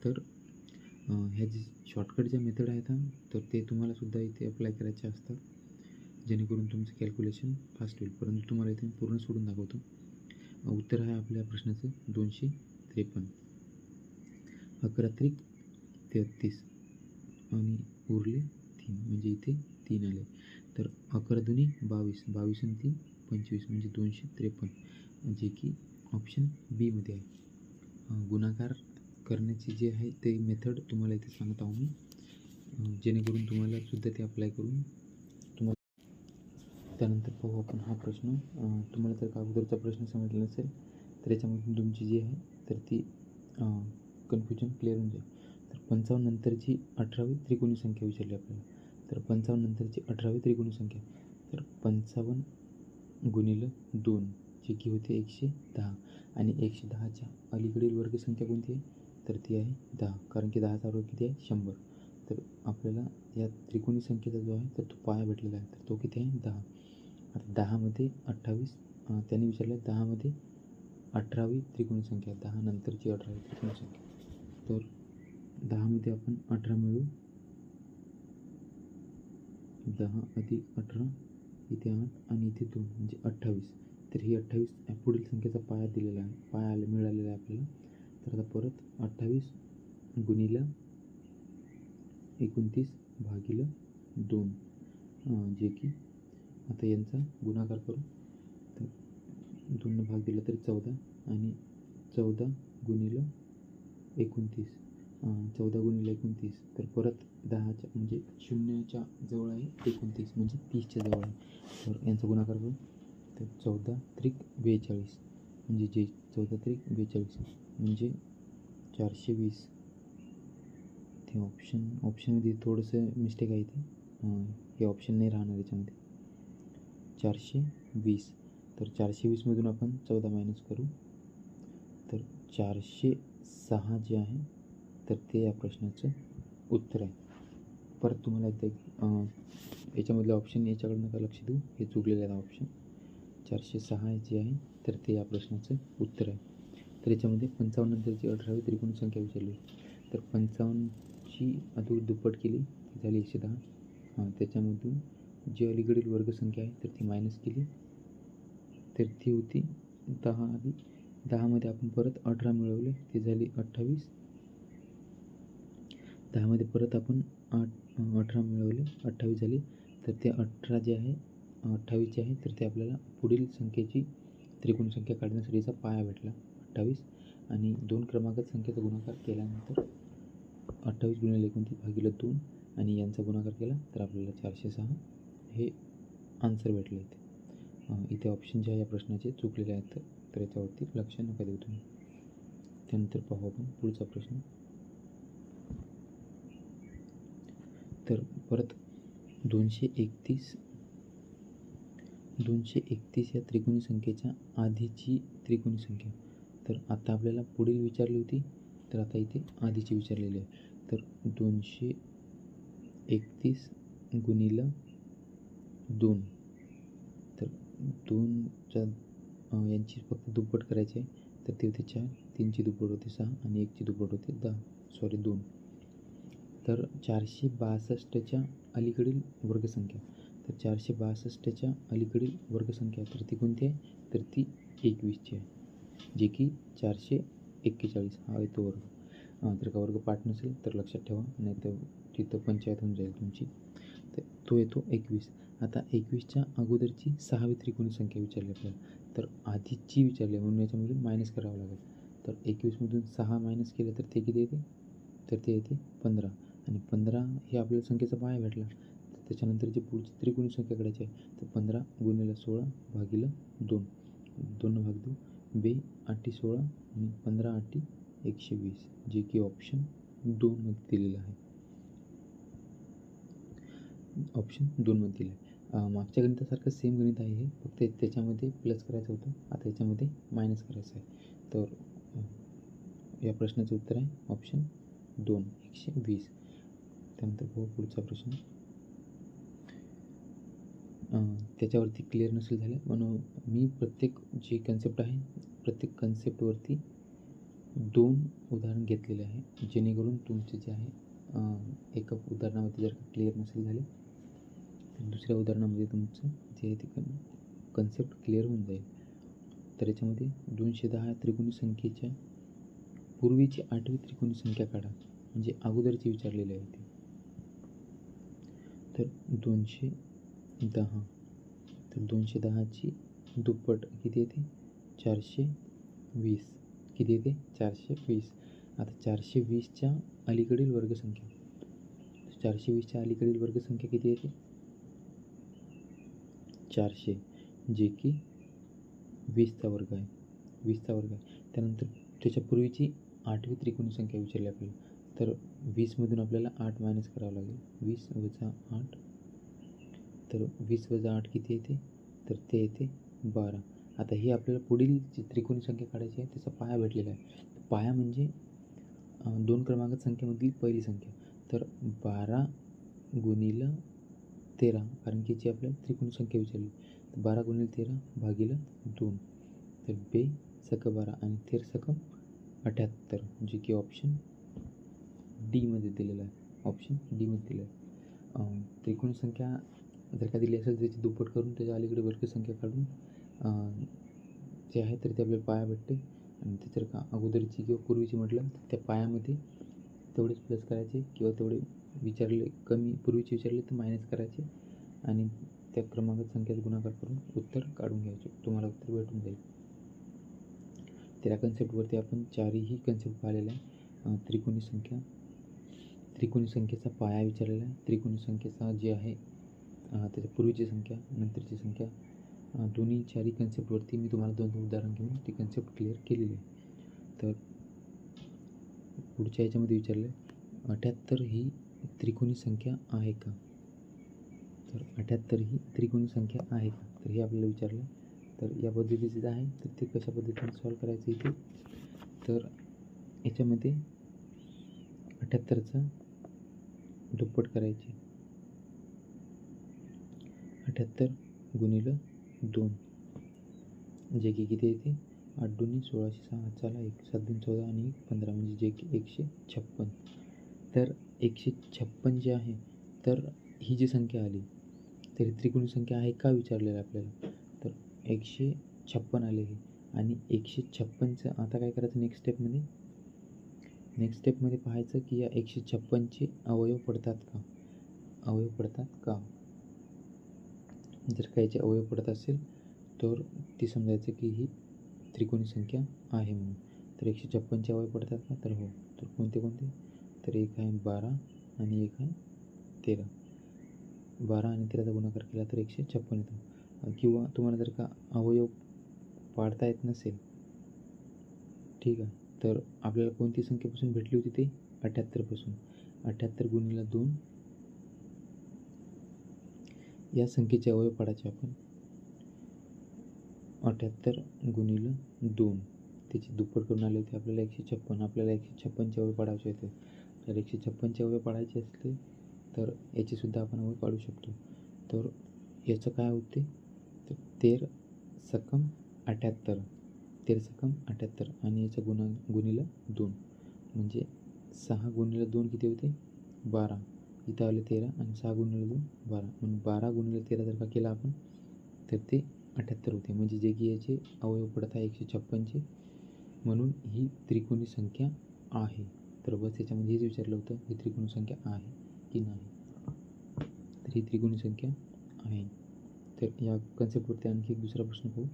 तर ह्या जे शॉर्टकट ज्या मेथड आहेत तर ते तुम्हाला सुद्धा इथे अप्लाय करायचे असतात जेणेकरून तुमचं कॅल्क्युलेशन फास्ट होईल. परंतु तुम्हाला इथे पूर्ण सोडून दाखवतो. उत्तर आहे आपल्या प्रश्नाचं 253. 11 त्रिक 33 आणि उरले 3 म्हणजे इथे 3 आले. तर 11 दुनी 22, 22 आणि 3 25 म्हणजे 253 जे की ऑप्शन बीमध्ये आहे. गुणाकार करण्याची जे आहे ते मेथड तुम्हाला इथे सांगत आहो मी, जेणेकरून तुम्हाला सुद्धा ते अप्लाय करून त्यानंतर पाहू आपण हा प्रश्न. तुम्हाला जर का अगोदरचा प्रश्न समजला नसेल तर याच्यामधून तुमची जी आहे तर ती कन्फ्युजन क्लिअर होऊन जाईल. तर 55 नंतरची 18वी त्रिकोणी संख्या विचारली आपल्याला. तर 55 नंतरची 18वी त्रिकोणी संख्या तर 55 गुणिले 2 जे की होते 110 आणि 110च्या अलीकडील वर्गसंख्या कोणती आहे तर ती आहे 10, कारण की 10चा वर्ग किती आहे 100. तर आपल्याला या त्रिकोणी संख्येचा जो आहे तर तो पाया भेटलेला आहे तर तो किती आहे 10. आता 10मध्ये 28 त्यांनी विचारलं 10मध्ये 18वी त्रिकोणी संख्या, 10 नंतरची 18वी त्रिकोणी संख्या. तर 10मध्ये आपण 18 मिळवू. 10 अधिक 18 इथे 8 आणि इथे 2 म्हणजे 28. तर ही 28 पुढील संख्येचा पाया दिलेला आहे, पाया मिळालेला आहे आपल्याला. तर आता परत 28 गुणिले 29 भागिले 2 जे की आता यांचा गुणाकार करू. तर 2 भाग दिला तरी 14 आणि 14 गुणिले 29 14 गुणिले 29 तर परत 10च्या म्हणजे 0च्या जवळ आहे 29 म्हणजे 30च्या जवळ आहे. तर यांचा गुणाकार करू तर 14 त्रिक 42 म्हणजे 14 त्रिक 42 म्हणजे 420. ते ऑप्शनमध्ये थोडंसं मिस्टेक आहे ते हे ऑप्शन नाही राहणार याच्यामध्ये 420. तर 420मधून आपण 14 मायनस करू तर 406 जे आहे तर ते या प्रश्नाचं उत्तर आहे. परत तुम्हाला एकदा याच्यामधलं ऑप्शन याच्याकडे नका लक्ष देऊ, हे चुकलेलं आहे ऑप्शन. 406 जे आहे तर ते या प्रश्नाचं उत्तर आहे. तर याच्यामध्ये 55 नंतरची 18वी त्रिकोणी संख्या विचारली. तर 55ची अजून दुप्पट केली ती झाली 110. त्याच्यामधून जी अलीकडील वर्गसंख्या आहे तर ती मायनस केली तर ती होती 10 आली. 10मध्ये आपण परत 18 मिळवले ती झाली 28. 10मध्ये परत आपण 18 मिळवले 28 झाली. तर ते 18 जे आहे 28 जे आहे तर ते आपल्याला पुढील संख्येची त्रिकोणी संख्या काढण्यासाठीचा पाया भेटला 28. आणि 2 क्रमांकात संख्येचा गुणाकार केल्यानंतर 28 गुणिले 29 भागिले 2 आणि यांचा गुणाकार केला तर आपल्याला 406 हे आन्सर भेटले. इथे ऑप्शन जे आहे या प्रश्नाचे चुकलेले आहेत तर याच्यावरती लक्ष नका देऊ तुम्ही. त्यानंतर पाहू आपण पुढचा प्रश्न. तर परत 231 या त्रिकोणी संख्येच्या आधीची त्रिकोणी संख्या. तर आता आपल्याला पुढील विचारली होती तर आता इथे आधीची विचारलेली आहे. तर 231 गुणिले 2 तर 2च्या यांची फक्त दुप्पट करायची आहे तर ते होते 4, 3ची दुप्पट होते 6 आणि 1ची दुप्पट होते 2. तर 462च्या अलीकडील वर्गसंख्या. तर 462च्या अलीकडील वर्गसंख्या तर ती कोणती आहे तर ती 21ची आहे जे की 441 हा येतो वर्ग. जर का वर्ग पाठ नसेल तर लक्षात ठेवा, नाही तर तिथं पंचायत होऊन जाईल तुमची. तर तो येतो 21. आता 21च्या अगोदरची 6वी त्रिकोणी संख्या विचारली आपल्याला. तर आधीची विचारली म्हणून याच्यामधून मायनस करावं लागेल. तर 21मधून 6 मायनस केलं तर ते किती येते तर ते येते 15. आणि 15 हे आपल्याला संख्येचा पाया भेटला. तर त्याच्यानंतर जी पुढची त्रिकोणी संख्या काढायची आहे तर 15 गुणिले 16 भागिले 2 भाग 2 बे 8 16 आणि 15 8 120 जे की ऑप्शन 2 मध्ये दिलेलं आहे. ऑप्शन 2 मध्ये दिलं आहे. मागच्या गणितासारखं सेम गणित आहे हे, फक्त त्याच्यामध्ये प्लस करायचं होतं, आता याच्यामध्ये मायनस करायचं आहे. तर या प्रश्नाचं उत्तर आहे ऑप्शन 2 120. त्यानंतर पाहू पुढचा प्रश्न. त्याच्यावरती क्लिअर नसेल झालं म्हणून मी प्रत्येक जी कन्सेप्ट आहे प्रत्येक कन्सेप्टवरती 2 उदाहरण घेतलेले आहे जेणेकरून तुमचे जे आहे एका उदाहरणामध्ये जर क्लिअर नसेल झाले तर दुसऱ्या उदाहरणामध्ये तुमचं जे आहे ते कन्सेप्ट क्लिअर होऊन जाईल. तर याच्यामध्ये 210 त्रिकोणी संख्येच्या पूर्वीची 8वी त्रिकोणी संख्या काढा म्हणजे अगोदरची विचारलेली आहे ती. तर 210 तर 210ची दुप्पट किती येते 420 किती येते 420. आता 420च्या अलीकडील वर्गसंख्या 420च्या अलीकडील वर्गसंख्या किती येते 400 जे की 20चा वर्ग आहे 20चा वर्ग आहे. त्यानंतर त्याच्यापूर्वीची 8वी त्रिकोणी संख्या विचारली आपल्याला. तर 20मधून आपल्याला 8 मायनस करावं लागेल 20 वजा 8. तर 20 वजा 8 किती येते तर ते येते 12. आता ही आपल्याला पुढील जी त्रिकोणी संख्या काढायची आहे त्याचा पाया भेटलेला आहे. पाया म्हणजे 2 क्रमांकात संख्येमधली पहिली संख्या. तर 12 गुणिले 13 कारण की जी आपल्याला त्रिकोणी संख्या विचारली. तर 12 गुणिले 13 भागिले 2 तर बे सक 12 आणि 13 सकम 78 जे की ऑप्शन डी मध्ये दिलेलं आहे. ऑप्शन डी मध्ये दिलेलं आहे. त्रिकोणी संख्या जर का दिली असेल त्याची दुप्पट करून त्याच्या अलीकडे वर्गसंख्या काढून जे आहे तर ते आपल्याला पाया भेटते. आणि ते जर का अगोदरची किंवा पूर्वीची म्हटलं तर त्या पायामध्ये तेवढेच प्लस करायचे किंवा तेवढे विचारले कमी पूर्वीचे विचारले तर मायनस करायचे आणि त्या क्रमांक संख्येत गुणाकार करून उत्तर काढून घ्यायचे, तुम्हाला उत्तर भेटून जाईल. त्या कन्सेप्टवरती आपण चारही कन्सेप्ट पाहिलेला आहे. त्रिकोणी संख्येचा पाया विचारलेला आहे. त्रिकोणी संख्येचा जे आहे त्याच्या पूर्वीची संख्या, नंतरची संख्या, दोन्ही चारही कन्सेप्टवरती मी तुम्हाला 2 उदाहरण घेऊन ती कन्सेप्ट क्लिअर केलेली आहे. तर पुढच्या याच्यामध्ये विचारलं 78 ही त्रिकोणी संख्या आहे का? तर 78 ही त्रिकोणी संख्या आहे का? तर हे आपल्याला विचारलं. तर या पद्धतीचं आहे, तर ते कशा पद्धतीने सॉल्व करायचं इथे. तर याच्यामध्ये 78चा दुप्पट करायचे. 78 गुणिले 2 जे की किती येते? 8 दुनी 16, 6 चला 1, 7 दुनी 14 आणि 15 म्हणजे जे की 156. तर 156 जे आहे, तर ही जी संख्या आली तर त्रिकोणी संख्या आहे का विचारलेलं आपल्याला. तर 156 आले हे, आणि 156चं आता काय करायचं नेक्स्ट स्टेपमध्ये पाहायचं की या 156चे अवयव पडतात का. जर काही अवयव पडत असेल तर ती समजायचं की ही त्रिकोणी संख्या आहे म्हणून. तर 156चे अवयव पडतात का? तर हो. तर कोणते? तर एक आहे 12 आणि एक आहे 13. 12 आणि 13चा गुणाकार केला तर 156 येतो. किंवा तुम्हाला जर का अवयव पाडता येत नसेल, ठीक आहे, तर आपल्याला कोणती संख्येपासून भेटली होती ते? 78 पासून. 78 गुणिले 2 या संख्येचे अवयव पाडायचे आपण. 78 गुणिले 2 त्याची दुप्पट करून आले होते आपल्याला 156. आपल्याला 156चे अवयव पाडायचे होते. तर 156चे अवयव पाडायचे असले तर याचेसुद्धा आपण अवयव पाडू शकतो. तर याचं काय होते? तर 13 सकम 78. 13 सकम 78 आणि याचा गुणिले 2 म्हणजे 6 गुणिले 2 किती होते? 12. इथं आले 13 आणि 6 गुणिले 2 12. म्हणून 12 गुणिले 13 जर का केला आपण तर ते 78 होते. म्हणजे जे की याचे अवयव पडत आहे 156चे, म्हणून ही त्रिकोणी संख्या आहे. तर बस याच्यामध्ये हेच विचारलं होतं, ही त्रिकोणी संख्या आहे की नाही. तर ही त्रिकोणी संख्या आहे. तर या कन्सेप्टवरती आणखी एक दुसरा प्रश्न पाहू.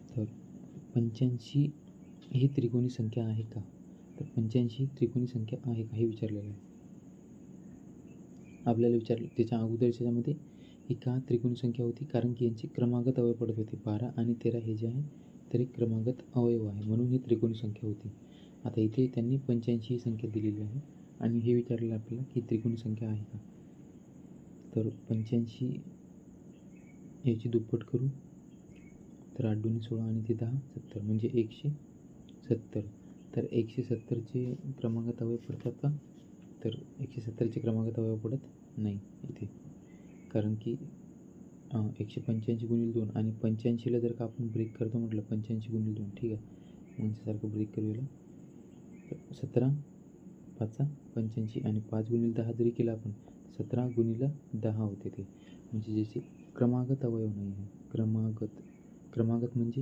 तर 85 ही त्रिकोणी संख्या आहे का? तर 85 त्रिकोणी संख्या आहे का हे विचारलेलं आहे आपल्याला. विचारलं त्याच्या अगोदरच्या याच्यामध्ये ही का त्रिकोणी संख्या होती? कारण की यांची क्रमागत अवयव पडत होते. 12 आणि 13 हे जे आहे तर एक क्रमागत अवयव आहे, म्हणून ही त्रिकोणी संख्या होती. आता इथे त्यांनी 85 ही संख्या दिलेली आहे आणि हे विचारलेलं आपल्याला की त्रिकोणी संख्या आहे का. तर 85 याची दुप्पट करू तर 8 दुनी 16 आणि ते 10 70 म्हणजे 170. तर 170चे क्रमागत अवयव पडतात का? तर 170चे क्रमागत अवयव पडत नाही इथे, कारण की 185 गुणिले 2 आणि 85ला जर का आपण ब्रेक करतो म्हटलं 85 गुणिले 2, ठीक आहे, म्हणजे सारखं ब्रेक करूया. तर 17 5 85 आणि 5 गुणिले 10 जरी केला आपण 17 गुणिले 10 होते ते, म्हणजे ज्याचे क्रमागत अवयव नाही आहे. क्रमागत म्हणजे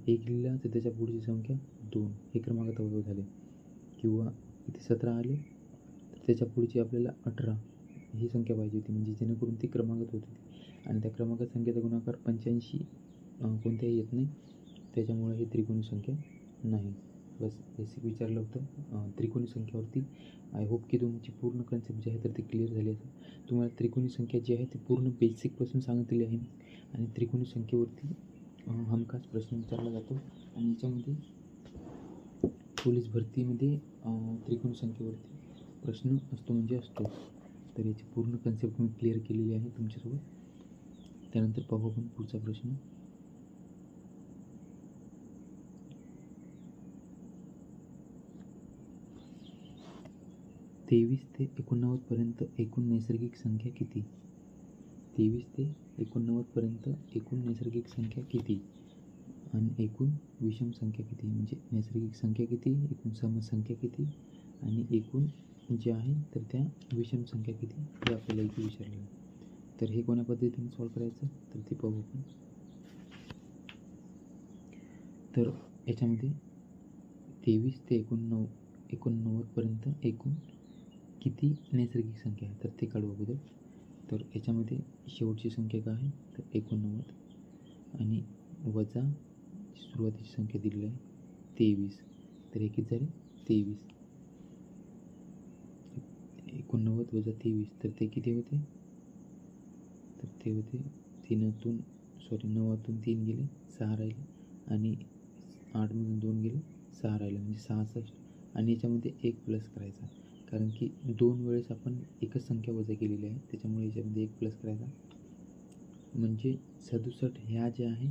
1 लिहिला तर त्याच्या पुढची संख्या 2 हे क्रमागत अवयव झाले. किंवा इथे 17 आले तर त्याच्या पुढची आपल्याला 18 ही संख्या पाहिजे होती, म्हणजे जेणेकरून ती क्रमागत होती. आणि त्या क्रमागत संख्येचा गुणाकार 85 कोणत्याही येत नाही, त्याच्यामुळे ही त्रिकोणी संख्या नाही. बस बेसिक विचारलं होतं त्रिकोणी संख्यावरती. आय होप की तुमची पूर्ण कन्सेप्ट जी आहे तर ती क्लिअर झाली असेल. तुम्हाला त्रिकोणी संख्या जी आहे ती पूर्ण बेसिकपासून सांगितलेली आहे आणि त्रिकोणी संख्येवरती हमखास प्रश्न विचारला जातो. आणि याच्यामध्ये पोलीस भरतीमध्ये त्रिकोणी संख्येवरती प्रश्न असतो म्हणजे असतो. तर याची पूर्ण कन्सेप्ट मी क्लिअर केलेली आहे तुमच्यासोबत. त्यानंतर पाहू आपण पुढचा प्रश्न. तेवीस ते 89 पर्यंत एकूण नैसर्गिक संख्या किती? 23 ते 89 पर्यंत एकूण नैसर्गिक संख्या किती आणि एकूण विषम संख्या किती? म्हणजे नैसर्गिक संख्या किती, एकूण समसंख्या किती आणि एकूण जे आहे तर त्या विषम संख्या किती हे आपल्याला इथे विचारलं आहे. तर हे कोण्या पद्धतीने सॉल्व करायचं तर ते पाहू आपण. तर याच्यामध्ये 23 ते 89पर्यंत एकूण किती नैसर्गिक संख्या आहे तर ते काढू अगोदर. तर याच्यामध्ये शेवटची संख्या काय आहे तर 89 आणि वजा सुरुवातीची संख्या दिलेली आहे 23. तर हे किती झाले 23. 89 वजा 23 तर ते किती होते तर ते होते 9तून 3 गेले 6 राहिले आणि 8मधून 2 गेले 6 राहिले म्हणजे 66. आणि याच्यामध्ये 1 प्लस करायचा कारण की 2 वेळेस आपण एकच संख्या वजा केलेली आहे त्याच्यामुळे याच्यामध्ये 1 प्लस करायचा म्हणजे 67 ह्या ज्या आहे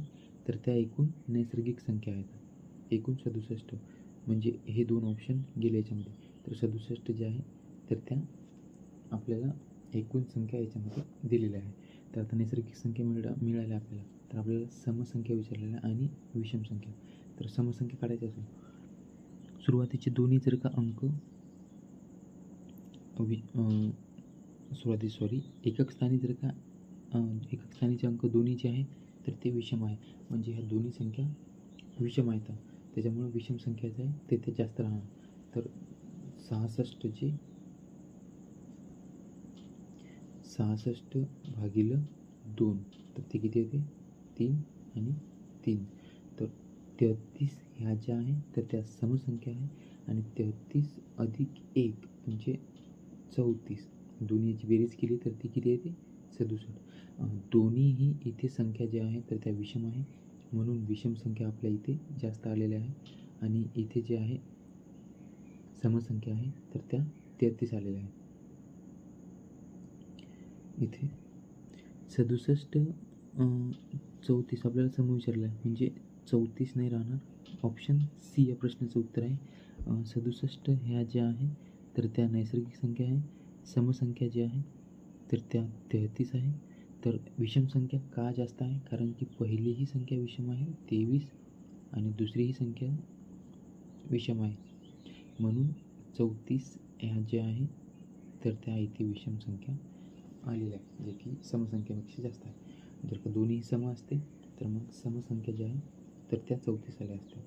तर त्या एकूण नैसर्गिक संख्या आहेत. एकूण 67 म्हणजे हे 2 ऑप्शन गेले याच्यामध्ये. तर 67 जे आहे तर त्या आपल्याला एकूण संख्या याच्यामध्ये दिलेल्या आहे. तर आता नैसर्गिक संख्या मिळाल्या आपल्याला. तर आपल्याला समसंख्या विचारलेल्या आणि विषम संख्या. तर समसंख्या काढायची असेल सुरुवातीचे दोन्ही जर का अंक एकक स्थानी जर का एकक स्थानीचे अंक दोन्ही जे आहे तर ते विषम आहे म्हणजे ह्या दोन्ही संख्या विषम आहेत त्याच्यामुळे विषम संख्या जे आहे ते जास्त राहणार. तर 66 भागिले 2 तर ते किती होते 3 आणि 3. तर 33 ह्या ज्या आहे तर त्या समसंख्या आहे आणि 33 अधिक 1 म्हणजे 34. दोन्हीची बेरीज केली तर ती किती येते 67. दोन्हीही इथे संख्या ज्या आहे तर त्या विषम आहे म्हणून विषम संख्या आपल्या इथे जास्त आलेल्या आहे आणि इथे जे आहे समसंख्या आहे तर त्या 33 आलेल्या आहे. इथे 67 34 आपल्याला सम विचारलं आहे म्हणजे 34 नाही राहणार. ऑप्शन सी या प्रश्नाचं उत्तर आहे. 67 ह्या ज्या आहे तर त्या नैसर्गिक संख्या आहे. समसंख्या जी आहे तर त्या 33 आहे. तर विषम संख्या का जास्त आहे कारण की पहिली ही संख्या विषम आहे 23 आणि दुसरी ही संख्या विषम आहे म्हणून 34 ह्या ज्या आहे तर त्या इथे विषम संख्या आलेल्या आहे जे की समसंख्येपेक्षा जास्त आहे. जर का दोन्ही सम असते तर मग समसंख्या ज्या आहे तर त्या 34 आल्या असत्या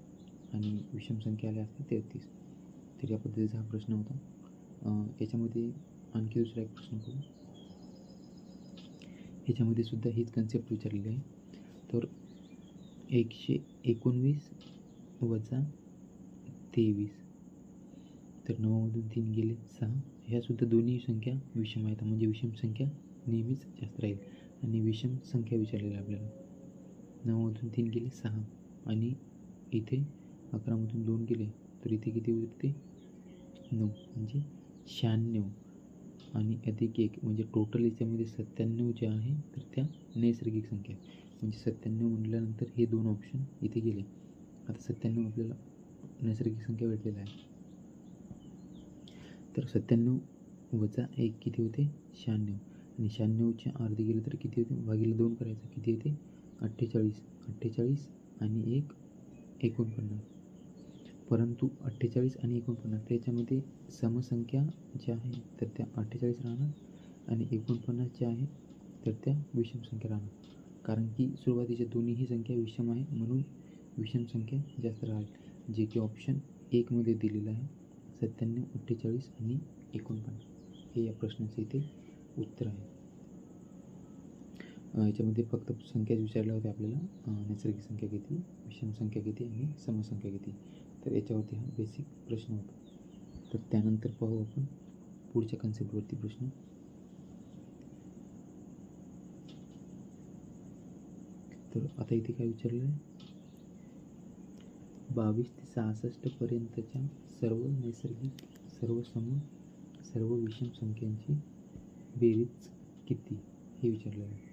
आणि विषम संख्या आल्या असत्या 33. तर या पद्धतीचा हा प्रश्न होता. याच्यामध्ये आणखी दुसरा एक प्रश्न करू. ह्याच्यामध्ये सुद्धा हीच कन्सेप्ट विचारलेली आहे. तर 119 वजा 23 तर 9मधून 3 गेले 6. ह्यासुद्धा दोन्ही संख्या विषम आहेत म्हणजे विषम संख्या नेहमीच जास्त राहील आणि विषम संख्या विचारलेली आहे आपल्याला. 9मधून 3 गेले 6 आणि इथे 11मधून 2 गेले तर इथे किती उरते 9 म्हणजे 96 आणि अधिक 1 म्हणजे टोटल याच्यामध्ये 97 जे आहे तर त्या नैसर्गिक संख्या म्हणजे 97 म्हटल्यानंतर हे 2 ऑप्शन इथे गेले. आता 97 आपल्याला नैसर्गिक संख्या भेटलेला आहे. तर 97 वजा 1 किती होते 96 आणि 96चे अर्धे गेले तर किती होते भागिले 2 करायचं किती येते 48 आणि 1 49. परंतु 48 आणि 49 त्याच्यामध्ये समसंख्या ज्या आहे तर त्या 48 राहणार आणि 49 ज्या आहे तर त्या विषम संख्या राहणार कारण की सुरुवातीच्या दोन्हीही संख्या विषम आहे म्हणून विषम संख्या जास्त राहील जे की ऑप्शन 1 मध्ये दिलेलं आहे. 97, 48 आणि 49 हे या प्रश्नाचे इथे उत्तर आहे. याच्यामध्ये फक्त संख्याच विचारल्या होत्या आपल्याला नैसर्गिक संख्या किती विषम संख्या किती आणि समसंख्या किती. तर याच्यावरती हा बेसिक प्रश्न होता. तर त्यानंतर पाहू आपण पुढच्या कन्सेप्टवरती प्रश्न. तर आता इथे काय विचारलं आहे 22 ते 66 पर्यंतच्या सर्व नैसर्गिक सर्व सम सर्व विषम संख्यांची बेरीज किती हे विचारलं आहे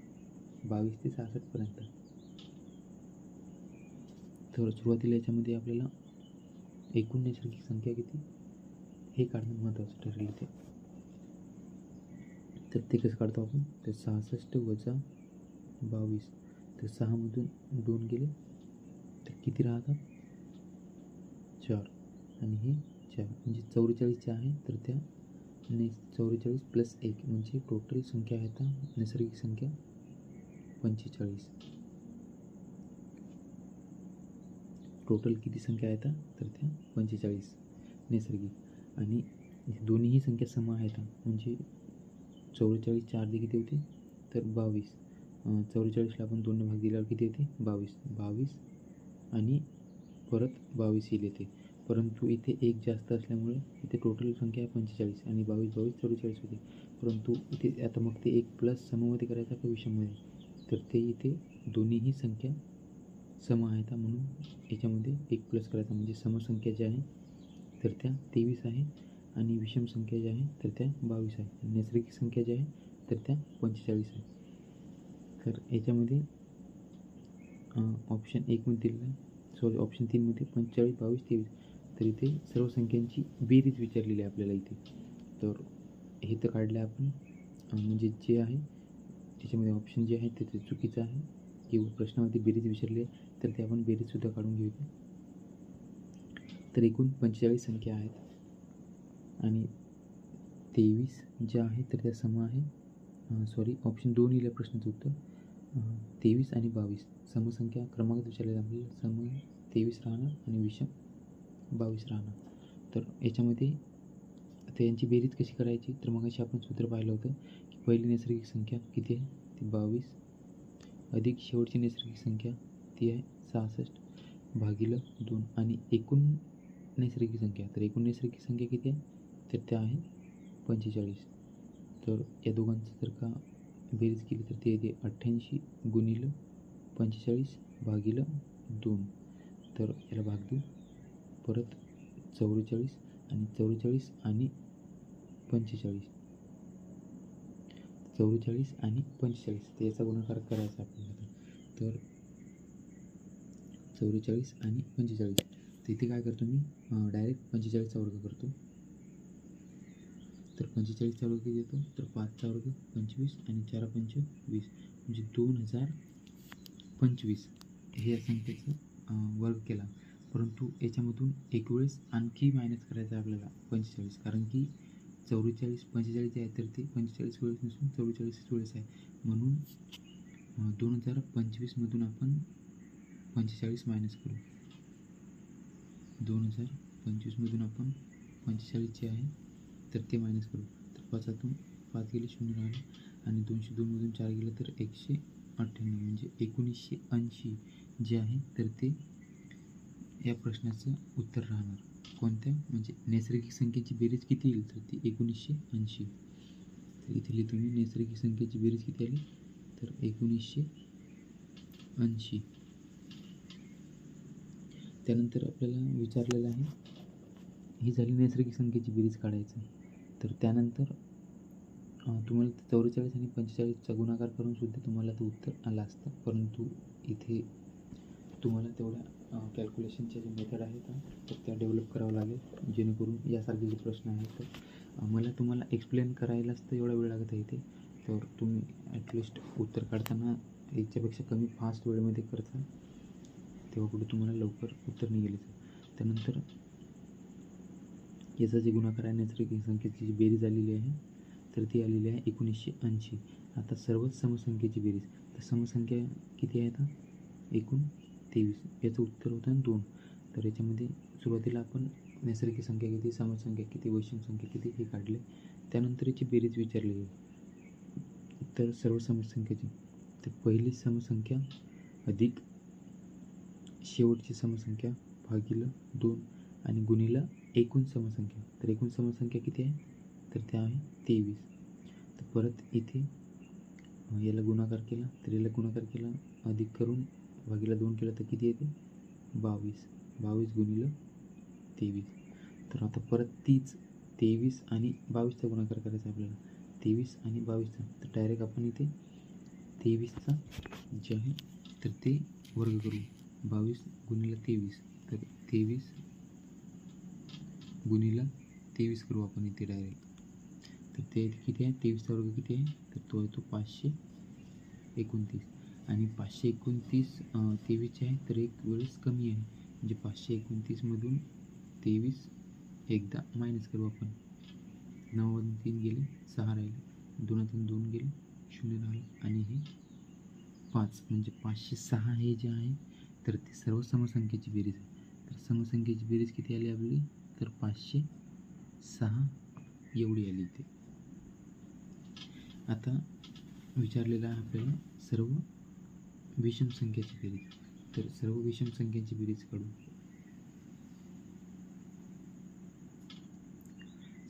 22 ते 66 पर्यंत. तर सुरुवातीला याच्यामध्ये आपल्याला एकूण नैसर्गिक संख्या किती हे काढणं महत्त्वाचं ठरेल इथे. तर ते कसं काढतो आपण तर 66 वजा 22 तर 6मधून 2 गेले तर किती राहतात 4 आणि हे 4 म्हणजे 44 जे आहे तर त्या 44 प्लस 1 म्हणजे टोटल संख्या आहे आता नैसर्गिक संख्या 45. टोटल किती संख्या आहेत तर त्या 45 नैसर्गिक आणि दोन्हीही संख्या सम आहेत म्हणजे 44च्या अर्धी किती होते तर 22. 44ला आपण 2ने भाग दिल्यावर किती येते 22 आणि परत 22 येईल येते. परंतु इथे एक जास्त असल्यामुळे इथे टोटल संख्या आहे 45 आणि 22 44 होते. परंतु इथे आता मग ते एक प्लस सममध्ये करायचा का विषममध्ये, तर ते इथे दोन्हीही संख्या सम आहेत म्हणून याच्यामध्ये एक प्लस करायचा म्हणजे समसंख्या ज्या आहे तर त्या 23 आहे आणि विषम संख्या ज्या आहे तर त्या 22 आहे आणि नैसर्गिक संख्या ज्या आहे तर त्या 45 आहे. तर याच्यामध्ये ऑप्शन 1 मध्ये दिलेलं आहे, सॉरी ऑप्शन 3मध्ये 45 22 23. तर इथे सर्व संख्यांची बेरीज विचारलेली आहे आपल्याला इथे. तर हे तर काढलं आपण म्हणजे जे आहे त्याच्यामध्ये ऑप्शन जे आहे ते चुकीचं आहे किंवा प्रश्नामध्ये बेरीज विचारली आहे तर ते आपण बेरीजसुद्धा काढून घेऊया. तर एकूण 45 संख्या आहेत आणि 23 ज्या आहेत तर त्या सम आहे. सॉरी ऑप्शन 2 लिहिलं प्रश्नाचं उत्तर. 23 आणि 22 समसंख्या क्रमांक विचारलेला आपल्याला सम 23 राहणार आणि विषम 22 राहणार. तर याच्यामध्ये आता यांची बेरीज कशी करायची, तर मग अशी आपण सूत्र पाहिलं होतं की पहिली नैसर्गिक संख्या किती आहे ती 22 अधिक शेवटची नैसर्गिक संख्या ती आहे 66 भागिलं 2 आणि एकूण नैसर्गिक संख्या, तर एकूण नैसर्गिक संख्या किती आहे तर त्या आहे 45. तर या दोघांचं जर का बेरीज केली तर ते येते 88 गुणिलं 45 भागिलं 2. तर याला भाग देऊ परत 44 आणि 44 आणि 45 44 आणि 45 तर याचा गुणाकार करायचा आपल्याला. तर 44 आणि 45 तर इथे काय करतो मी डायरेक्ट 45चा वर्ग करतो. तर 45चा वर्ग किती येतो तर 5चा वर्ग 25 आणि 4 पंच 20 म्हणजे 2025 हे या संख्येचं वर्ग केला. परंतु याच्यामधून एक वेळेस आणखी मायनस करायचं आहे आपल्याला 45 कारण की 45 जे आहे तर ते 45 वेळेस नसून 44 वेळेस आहे म्हणून 2025मधून आपण 45 मायनस करू. 2025मधून आपण 45 जे आहे तर ते मायनस करू. तर 5 गेले 0 राहिले आणि 202मधून 4 गेलं तर 198 म्हणजे 1980 जे आहे तर ते या प्रश्नाचं उत्तर राहणार. कोणत्या म्हणजे नैसर्गिक संख्येची बेरीज किती येईल तर ती 1980. तर इथे लिहितो मी नैसर्गिक संख्येची बेरीज किती आली तर 1980. त्यानंतर आपल्याला विचारलेलं आहे ही झाली नैसर्गिक संख्येची बेरीज काढायचं. तर त्यानंतर तुम्हाला 44 आणि 45चा गुणाकार करून सुद्धा तुम्हाला ते उत्तर आलं असतं, परंतु इथे तुम्हाला तेवढ्या कॅल्क्युलेशनच्या जे मेथड आहेत तर त्या डेव्हलप करावं लागेल जेणेकरून यासारखे जे प्रश्न आहेत तर मला तुम्हाला एक्सप्लेन करायलाच तर एवढा वेळ लागत आहे इथे. तर तुम्ही ॲटलिस्ट उत्तर काढताना याच्यापेक्षा कमी फास्ट वेळेमध्ये करता तेव्हा कुठे तुम्हाला लवकर उत्तर नाही गेले. त्यानंतर याचा जे गुणाकार आहे नैसर्गिक संख्येची जी बेरीज आलेली आहे तर ती आलेली आहे 1980. आता सर्वच समसंख्येची बेरीज, तर समसंख्या किती आहे आता एकूण 23. याचं उत्तर होतं 2. तर याच्यामध्ये सुरुवातीला आपण नैसर्गिक संख्या किती, समसंख्या किती, वैषम संख्या किती हे काढले. त्यानंतर याची बेरीज विचारली गेली. तर सर्व समसंख्येची तर पहिली समसंख्या अधिक शेवटची समसंख्या भागिलं 2 आणि गुणिलं एकूण समसंख्या. तर एकूण समसंख्या किती आहे तर त्या आहे 23. तर परत इथे याला गुणाकार केला तर याला गुणाकार केला अधिक करून भागिला 2 केलं तर किती येते 22 गुणिलं 23. तर आता परत तीच 23 आणि 22चा गुणाकार करायचा आपल्याला 23 आणि 22चा. तर डायरेक्ट आपण इथे 23चा जे आहे तर ते वर्ग करू 22 गुणिलं 23. तर 23 गुणिलं 23 करू आपण इथे डायरेक्ट. तर ते किती आहे 23चा वर्ग किती आहे तर तो आहे तो 529 आणि 529 23चे आहे तर एक वेळेस कमी आहे म्हणजे 529मधून 23 एकदा मायनस करू आपण. 9मधून 3 गेले 6 राहिले, 2तून 2 गेले 0 राहिलं आणि हे 5 म्हणजे 506 हे जे आहे तर ते सर्व समसंख्येची बेरीज आहे. तर समसंख्येची बेरीज किती आली आपली तर 506 6 एवढी आली इथे. आता विचारलेलं आहे आपल्याला सर्व विषम संख्याची बेरीज. तर सर्व विषम संख्यांची बेरीज काढू.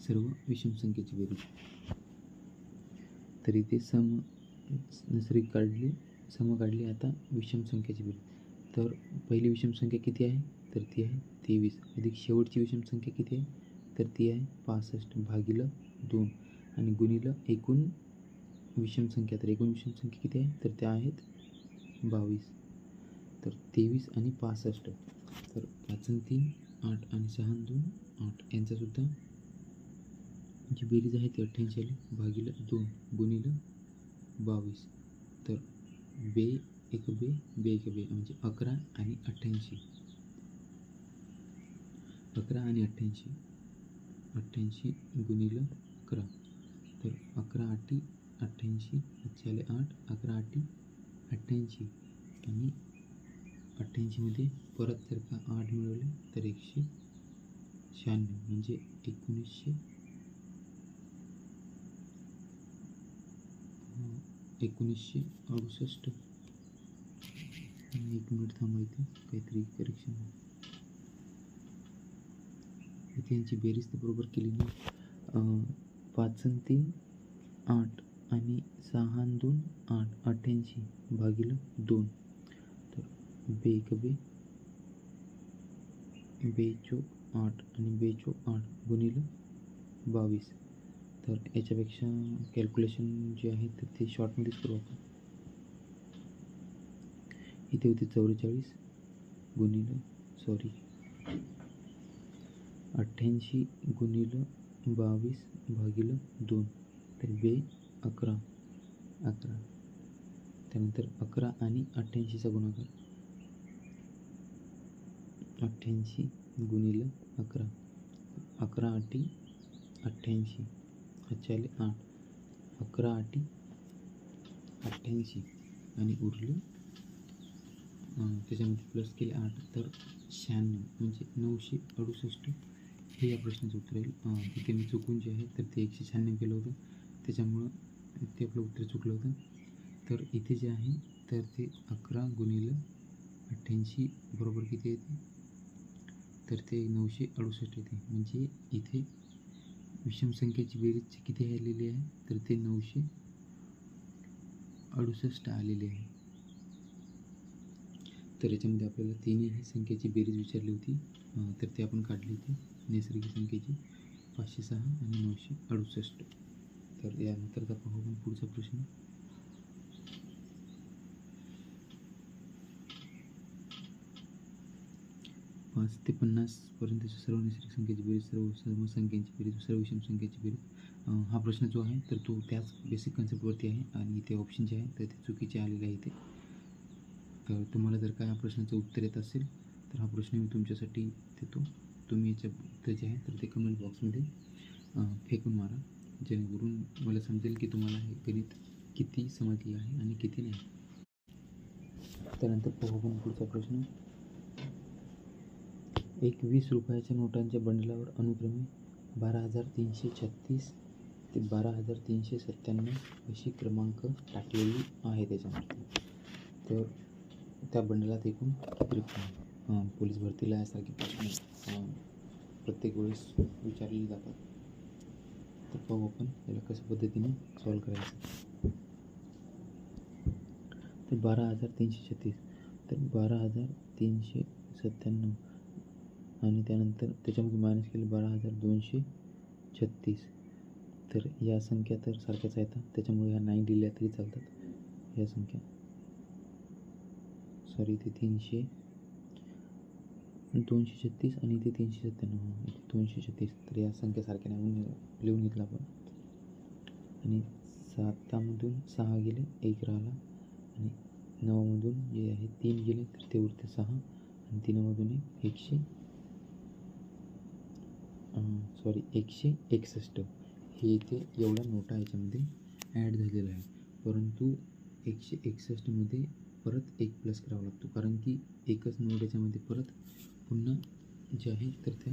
सर्व विषम संख्येची बेरीज. तर इथे नैसर्गिक काढली. आता विषम संख्येची बेरीज. तर पहिली विषम संख्या किती आहे? तर ती आहे 23 अधिक शेवटची विषम संख्या किती आहे? तर ती आहे 65 भागिलं 2 आणि गुणिलं एकूण विषम संख्या. तर एकूण विषम संख्या किती आहे? तर त्या आहेत 22. तर 23 आणि 65. तर 5 आणि 3 8 आणि 6 आणि 2 8 यांचासुद्धा जी बेरीज आहे ती 88 आली भागिलं 2 गुणिलं 22. तर बे एक बे म्हणजे 11 आणि 88. 11 आणि 88 गुणिलं 11. तर 11 आठी 88 अच्छे आले 8. 11 आठी 88 आणि 88मध्ये परत जर का 8 मिळवले तर 196 म्हणजे 1968. एक मिनिट थांबा, इथे काहीतरी करेक्शन. इथे यांची बेरीज तर बरोबर केली नाही. 5 आणि 3 8 आणि 6 आणि 2 8 88 भागिलं 2. तर बे चोक 8 आणि बे चोक 8 गुणिलं 22. तर याच्यापेक्षा कॅल्क्युलेशन जे आहे तर ते शॉर्टमध्येच करू आपण. इथे होते 44 गुणिलं 88 गुणिलं 22 भागिलं 2. तर बे 11. त्यानंतर 11 आणि 88चा गुणाकार. 88 गुणिलं 11. 11 आठी 88 अच्छे आले 8. 11 आठी 88 आणि उरले त्याच्यामध्ये प्लस केले 8. तर 96 म्हणजे 968 हे या प्रश्नाचं उत्तर येईल. इथे मी चुकून जे आहे तर ते 196 केलं होतं, त्याच्यामुळं ते आपलं उत्तर चुकलं होतं. तर इथे जे आहे तर ते 11 गुणिलं 88 बरोबर किती येते? तर ते 968 येते. म्हणजे इथे विषम संख्येची बेरीज किती आलेली आहे? तर ते 968 आलेली आहे. तर याच्यामध्ये आपल्याला तिन्ही संख्येची बेरीज विचारली होती, तर ते आपण काढली होती. नैसर्गिक संख्येची 506 आणि 968. तर यानंतरचा पाहू आपण पुढचा प्रश्न. 5 ते 50 पर्यंतच्या सर्व नैसर्गिक संख्येची बेरीज, सर्व समसंख्यांची बेरीज, सर्व विषम संख्येची बेरीज. हा प्रश्न जो आहे तर तो त्याच बेसिक कन्सेप्टवरती आहे आणि इथे ऑप्शन जे आहे तर ते चुकीचे आलेले आहे इथे. तर तुम्हाला जर का या प्रश्नाचं उत्तर येत असेल तर हा प्रश्न मी तुमच्यासाठी देतो. तुम्ही याचं उत्तर जे आहे तर ते कमेंट बॉक्समध्ये फेकून मारा, जेणेकरून मला समजेल की तुम्हाला हे गणित किती समजलं आहे आणि किती नाही. त्यानंतर पाहू आपण पुढचा प्रश्न. एक 20 रुपयाच्या नोटांच्या बंडलावर अनुक्रमे 12,336 ते 12,397 अशी क्रमांक टाकलेली आहे त्याच्यामध्ये. तर त्या बंडलात एकूण किती रक्कम आहे? पोलीस भरतीला यासारखे प्रश्न प्रत्येक वेळेस विचारले जातात. तर पाहू आपण याला कशा पद्धतीने सॉल्व करायचं. तर 12,336. तर 12,397 आणि त्यानंतर त्याच्यामध्ये मायनस केले 12,236. तर या संख्या तर सारख्याच आहेत, त्याच्यामुळे ह्या 9 लिहिल्या तरी चालतात. या संख्या इथे 236 आणि इथे 397. इथे 236. तर या संख्या सारख्या नाही लिहून घेतला आपण. आणि 7मधून 6 गेले, 1 राहिला. आणि 9मधून जे आहे 3 गेले तर ते उरते 6. आणि 3मधून 161. हे इथे एवढ्या नोटा याच्यामध्ये ॲड झालेलं आहे. परंतु 161मध्ये परत 1 प्लस करावा लागतो, कारण की एकच नोट याच्यामध्ये परत पुन्हा जे आहे तर त्या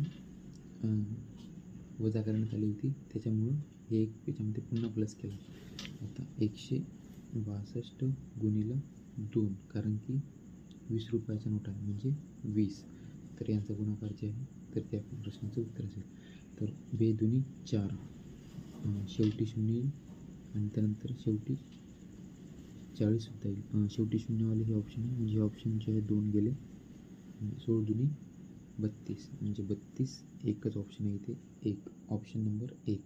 वजा करण्यात आली होती, त्याच्यामुळं हे एक याच्यामध्ये पुन्हा प्लस केलं. आता 162 गुणिले 2, कारण की 20 रुपयाचा नोट आहे म्हणजे 20. तर यांचा गुणाकार जे आहे तर ते आपल्या प्रश्नाचं उत्तर असेल. तर 2 दुनी 4, शेवटी 0 येईल आणि त्यानंतर शेवटी 40सुद्धा येईल. शेवटी 0वाले हे ऑप्शन आहे, म्हणजे ऑप्शन जे आहे 2 गेले. 16 दुनी 32, म्हणजे 32 एकच ऑप्शन आहे इथे, एक ऑप्शन नंबर 1.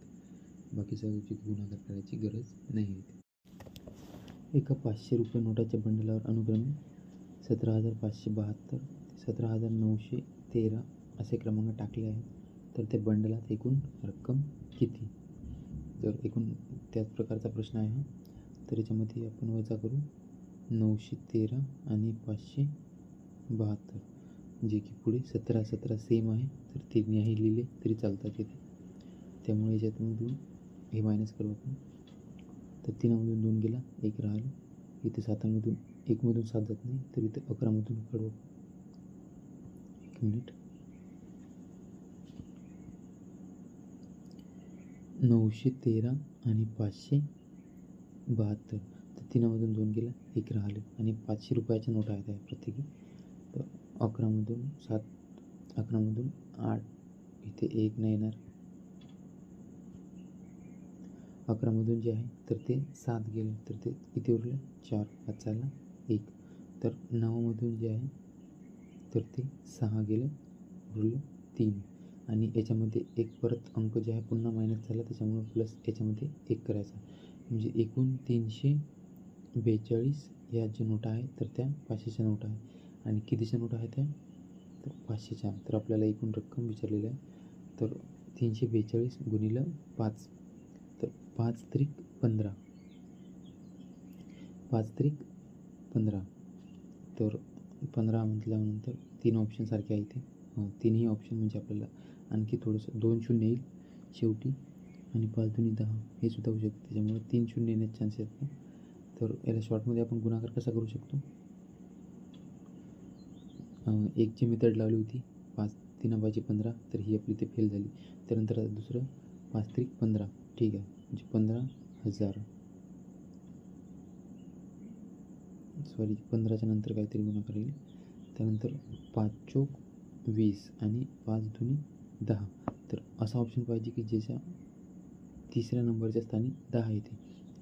बाकी सगळ्याची गुणाकार करायची गरज नाही आहे. एका 500 रुपये नोटाच्या बंडलावर अनुक्रमे 17,572 ते 17,913 असे क्रमांक टाकले आहेत. तर त्या बंडलात एकूण रक्कम किती? तर एकूण त्याच प्रकारचा प्रश्न आहे हा. तर याच्यामध्ये आपण वजा करू 913 आणि 572, जे की पुढे 17 सेम आहे, तर तिन्ही लिहिले तरी चालतात इथे. त्यामुळे याच्यातून हे मायनस करू आपण. तर 3मधून 2 गेला, 1 राहिलं. इथे 7मधून 1मधून 7 जात नाही, तर इथे 11मधून काढू. 1 मिनिट. 913 आणि 572, तर 3मधून 2 गेला, 1 राहिलं आणि 500 रुपयाच्या नोटा आहेत आहे प्रत्येकी. तर 11मधून 7, 11मधून 8, इथे 1 नाही येणार. 11मधून जे आहे तर ते 7 गेले, तर ते किती उरलं? 4, 5ला 1. तर 9मधून जे आहे तर ते 6 गेलं, उरलं 3. आणि याच्यामध्ये एक परत अंक जे आहे पुन्हा मायनस झाला, त्याच्यामुळे प्लस याच्यामध्ये 1 करायचा, म्हणजे एकूण 342 या ज्या नोटा आहेत तर त्या 500च्या नोटा आहे. आणि कितीच्या नोटा आहेत त्या? तर 500च्या. तर आपल्याला एकूण रक्कम विचारलेली आहे. तर 342 गुणिले 5, तर 5 त्रिक 15, 5 त्रिक 15. तर 15 म्हटल्यानंतर 3 ऑप्शन सारखे आहे इथे. तिन्ही ऑप्शन म्हणजे आपल्याला आणखी थोडंसं 2 शून्य येईल शेवटी, आणि 5 दुनी 10 हे सुद्धा होऊ शकते. त्याच्यामुळे 3 शून्य येण्याचे चान्सेस आहेत. तर याला शॉर्टमध्ये आपण गुणाकार कसा करू शकतो? एकची मेथड लावली होती, 5 3 बाजी 15, तर ही आपली ते फेल झाली. त्यानंतर दुसरं 5 त्रिक 15, ठीक आहे, म्हणजे 15,000. सॉरी, 15च्या नंतर काहीतरी गुणाकार येईल. त्यानंतर 5 चोक 20 आणि 5 दुनी 10. तर असा ऑप्शन पाहिजे की ज्याच्या तिसऱ्या नंबरच्या स्थानी 10 येते.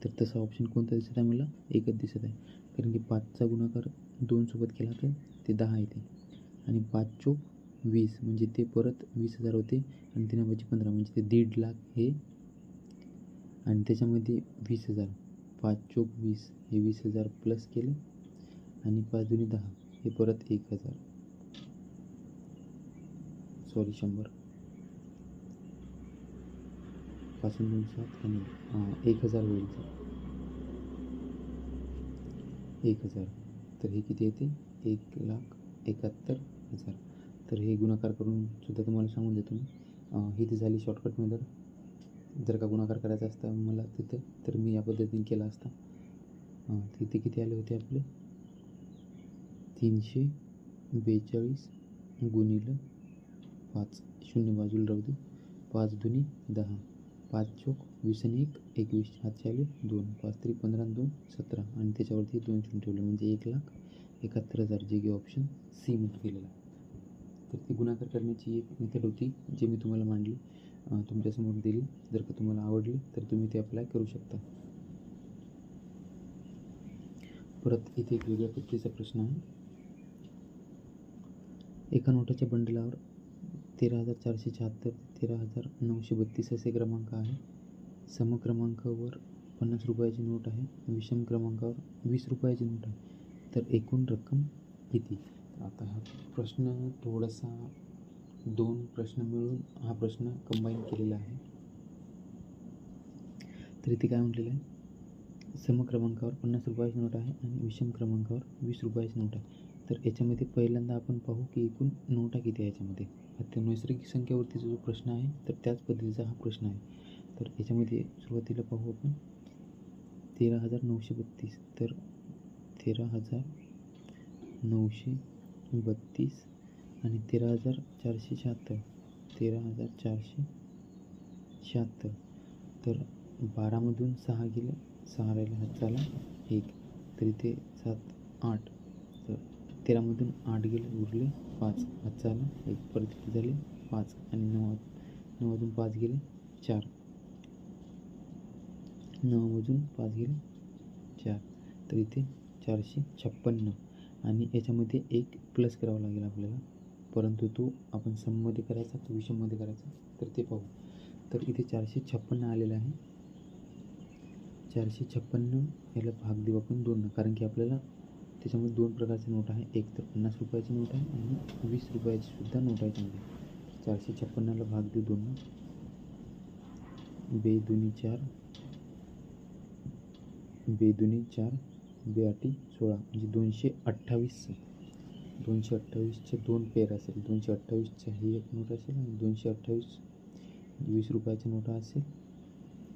तर तसा ऑप्शन कोणता दिसत आहे मला? एकच दिसत आहे, कारण की 5चा गुणाकार 2 सोबत केला तर ते 10 येते. आणि 5 चोक 20 म्हणजे ते परत 20,000 होते, आणि 3 बाजी 15 म्हणजे ते 1.5 लाख हे, आणि त्याच्यामध्ये 20,000. 5 चोक 20 हे 20,000 प्लस केलं, आणि 5 दुनी 10 हे परत 1,000, सॉरी 100. 5 2 7 आणि 1,000 होईल. 1,000, तर हे किती येते? 1,71,000. तर हे गुणाकार करून सुद्धा तुम्हाला सांगून देतो मी. ही ती झाली शॉर्टकट मेथड. जर का गुणाकार करायचा असता मला तिथं, तर मी या पद्धतीने केला असता. तिथे किती आले होते आपले? 342 गुणिले 5, 0 बाजूला राहू दे. 5 दुनी 10, 5 चोक 20 आणि 1 21, हातचे आले 2, 5 त्रिक 15 आणि 2 17, आणि त्याच्यावरती 2 शून्य ठेवले, म्हणजे 1,71,000, जे की ऑप्शन सी मध्ये केलेलं आहे. तर ती गुणाकार करण्याची एक मेथड होती, जी मी तुम्हाला मांडली, तुमच्यासमोर दिली. जर का तुम्हाला आवडली तर तुम्ही ते अप्लाय करू शकता. परत इथे एक वेगळ्या पद्धतीचा प्रश्न आहे. एका नोटाच्या बंडलावर 13,476 ते 13,932 असे क्रमांक आहे. समक्रमांकावर 50 रुपयाची नोट आहे, विषम क्रमांकावर 20 रुपयाची नोट आहे. तर एकूण रक्कम किती? आता हा प्रश्न थोडासा 2 प्रश्न मिळून हा प्रश्न कंबाईन केलेला आहे. तर इथे काय म्हटलेलं आहे? समक्रमांकावर 50 रुपयाची नोट आहे आणि विषम क्रमांकावर 20 रुपयाची नोट आहे. तर याच्यामध्ये पहिल्यांदा आपण पाहू की एकूण नोटा किती आहे याच्यामध्ये. आता नैसर्गिक संख्येवरतीचा जो प्रश्न आहे तर त्याच पद्धतीचा हा प्रश्न आहे. तर याच्यामध्ये सुरुवातीला पाहू आपण 13,932, तर 13,932 आणि 13,476, 13,476, 76. तर 12मधून 6 गेले, 6 राहिले, हातचा आला 1. तर इथे 7 8. तर 13मधून 8 गेले, उरले 5, हातचा आला 1. परत किती झाले 5. आणि 9मधून 5 गेले 4. 9मधून 5 गेले 4. तर इथे 456. आणि याच्यामध्ये एक प्लस करावा लागेल आपल्याला, परंतु तो आपण सममध्ये करायचा की विषममध्ये करायचा तर ते पाहू. तर इथे 456 आलेलं आहे. 456 याला भाग देऊ आपण 2, कारण की आपल्याला त्याच्यामध्ये 2 प्रकारची नोट आहे. एक तर 50 रुपयाची नोट आहे आणि 20 रुपयाची सुद्धा नोट आहे त्यामध्ये. 456ला भाग देऊ 2. 2 दुनी 4, 2 दुनी 4, 2 आठी 16, म्हणजे 228. 228चे 2 पेअर असेल. 228च्या ही एक नोट असेल आणि 228 20 रुपयाची नोटा असेल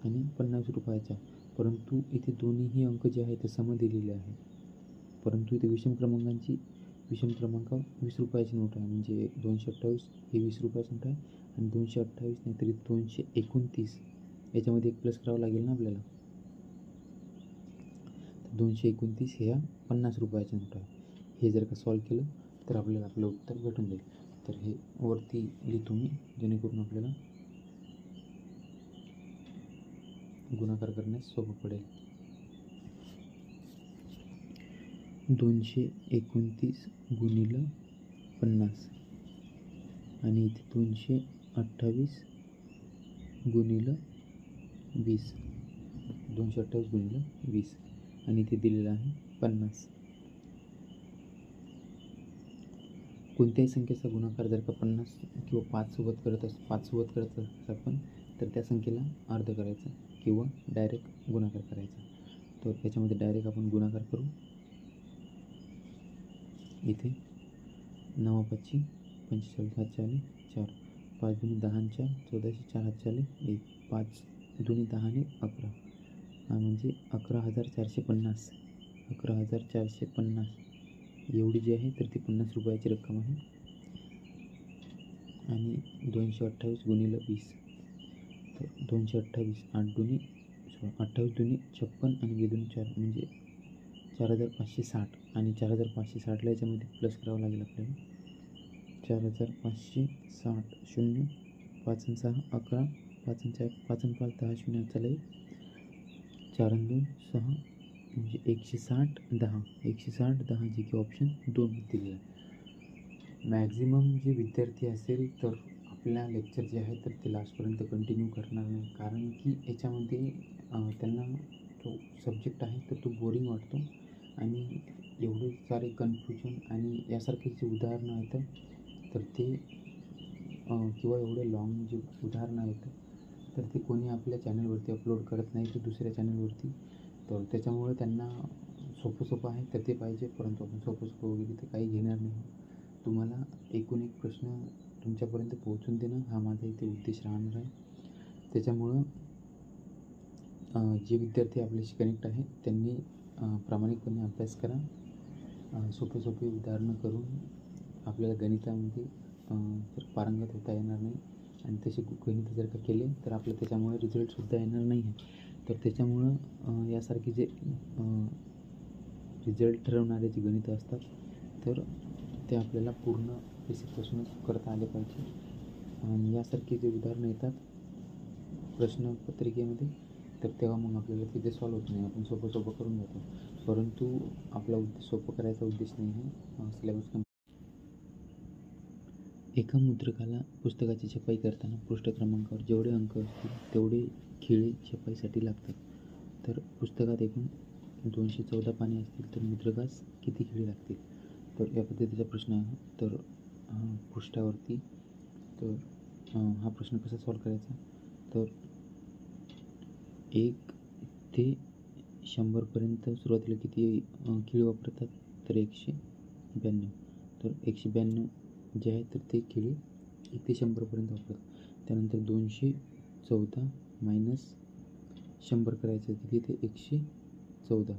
आणि 50 रुपयाच्या. परंतु इथे दोन्हीही अंक जे आहेत ते सम दिलेले आहे. परंतु इथे विषम क्रमांक 20 रुपयाची नोट आहे, म्हणजे 228 ही 20 रुपयाची नोट आहे आणि 228 नाही तरी 229 याच्यामध्ये एक प्लस करावं लागेल ना आपल्याला. 229 ह्या 50 रुपयाच्या नोट आहे. हे जर का सॉल्व केलं तर आपल्याला आपलं उत्तर भेटून जाईल. तर हे वरती लिहितो मी, जेणेकरून आपल्याला गुणाकार करण्यास सोपं पडेल. 229 गुणिले 50 आणि इथे 228 गुणिले 20. 228 गुणिले 20 आणि इथे दिलेलं आहे 50. कोणत्याही संख्येचा गुणाकार जर का 50 किंवा 5 सोबत करत असेल आपण, तर त्या संख्येला अर्ध करायचं किंवा डायरेक्ट गुणाकार करायचा. तर याच्यामध्ये डायरेक्ट आपण गुणाकार करू. इथे 9 5 45 हातचे आले 4, 5 दुनी 10 4, 14 4 हातचे आले 1, 5 दुनी 10 11, म्हणजे 11,450. 11,450 एवढी जी आहे तर ती 50 रुपयाची रक्कम आहे. आणि 228 गुणिले 20. तर 228 8 दुनी 28 दुनी 56 आणि 2 दुनी 4, म्हणजे 4,560. आणि 4,560ला याच्यामध्ये प्लस करावं लागेल आपल्याला. 4,560 0 5 आणि 6 11, 5 आणि 4 5 आणि 5 10 0 चालेल. 4 आणि 2 6, म्हणजे 160 10. 160 10 जे की ऑप्शन 2 दिलेलं आहे. मॅक्झिमम जे विद्यार्थी असेल तर आपल्या लेक्चर जे आहे तर ते लास्टपर्यंत कंटिन्यू करणार नाही, कारण की याच्यामध्ये त्यांना जो सब्जेक्ट आहे तर तो बोरिंग वाटतो आणि एवढे सारे कन्फ्युजन आणि यासारखे जे उदाहरणं आहेत तर ते किंवा एवढे लॉंग जे उदाहरणं आहेत तर ते कोणी आपल्या चॅनलवरती अपलोड करत नाही, ते दुसऱ्या चॅनलवरती. तर त्याच्यामुळे त्यांना सोपं आहे तर ते पाहिजे, परंतु आपण सोपं वगैरे ते काही घेणार नाही. तुम्हाला एकूण एक प्रश्न तुमच्यापर्यंत पोहोचून देणं हा माझा इथे उद्देश राहणार आहे. त्याच्यामुळं जे विद्यार्थी आपल्याशी कनेक्ट आहे त्यांनी प्रामाणिकपणे अभ्यास करा. सोपे उदाहरणं करून आपल्याला गणितामध्ये तर पारंगत होता येणार नाही आणि तसे गणित जर का केले तर आपलं त्याच्यामुळे रिझल्टसुद्धा येणार नाही आहे. तर त्याच्यामुळं यासारखे जे रिझल्ट ठरवणारे जे गणितं असतात तर ते आपल्याला पूर्ण बेसिकपासूनच करता आले पाहिजे. आणि यासारखे जे उदाहरणं येतात प्रश्नपत्रिकेमध्ये तर तेव्हा मग आपल्याला तिथे सॉल्व होत नाही, आपण सोपं करून जातो. परंतु आपला सोपं करायचा उद्देश नाही आहे. सिलेबस एका मुद्रकाला पुस्तकाची छपाई करताना पृष्ठ क्रमांकावर जेवढे अंक असतील तेवढे खिळे छपाईसाठी लागतात. तर पुस्तकात एकूण 214 पाने असतील तर मुद्रकास किती खिळे लागतील? तर या पद्धतीचा प्रश्न आहे. तर पृष्ठावरती तर हा प्रश्न कसा सॉल्व करायचा? तर 1 ते 100पर्यंत सुरुवातीला किती खिळे वापरतात? तर 192. तर 192 जे आहे तर ते खिळे 1 ते 100पर्यंत वापरतात. त्यानंतर 214 मायनस 100 करायचं तिथे ते 114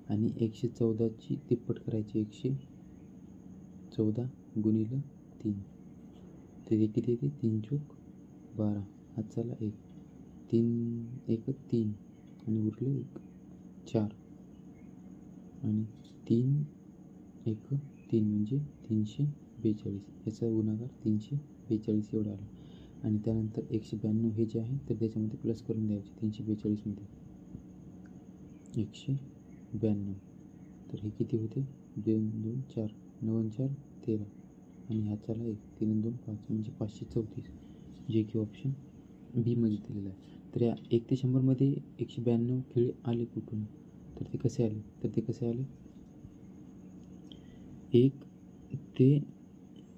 आणि 114ची तिप्पट करायची 114 गुणिले 3. ते किती येते? 3 चूक 12 हातचाला 1. 3 एक 3 आणि उरले 1 4 आणि 3 एक 3 म्हणजे 342. याचा गुणाकार 342 एवढा आला. आणि त्यानंतर 192 हे जे आहे तर त्याच्यामध्ये प्लस करून द्यायचे 342मध्ये 192. तर हे किती होते 2 2 4 9 4 13 आणि ह्याचाला 1 3 2 5 म्हणजे 534, जे की ऑप्शन बीमध्ये दिलेलं आहे. तर या 1 ते 100मध्ये 192 खेळ आले कुठून? तर ते कसे आले 1 ते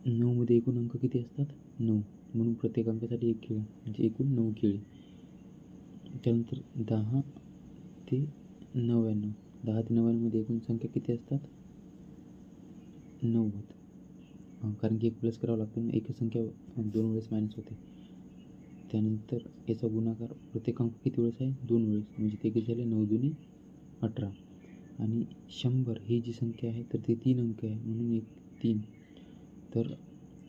9मध्ये एकूण अंक किती असतात 9, म्हणून प्रत्येक अंकासाठी 1 खेळ म्हणजे एकूण 9 खेळी. त्यानंतर 10 ते 99मध्ये एकूण संख्या किती असतात 90, कारण की 1 प्लस करावं लागतं, एकच संख्या 2 वेळेस मायनस होते. त्यानंतर याचा गुणाकार प्रत्येक अंक किती वेळेस आहे 2 वेळेस, म्हणजे ते किती झाले 9 दुनी 18. आणि 100 ही जी संख्या आहे तर ते 3 अंक आहे म्हणून 1 3. तर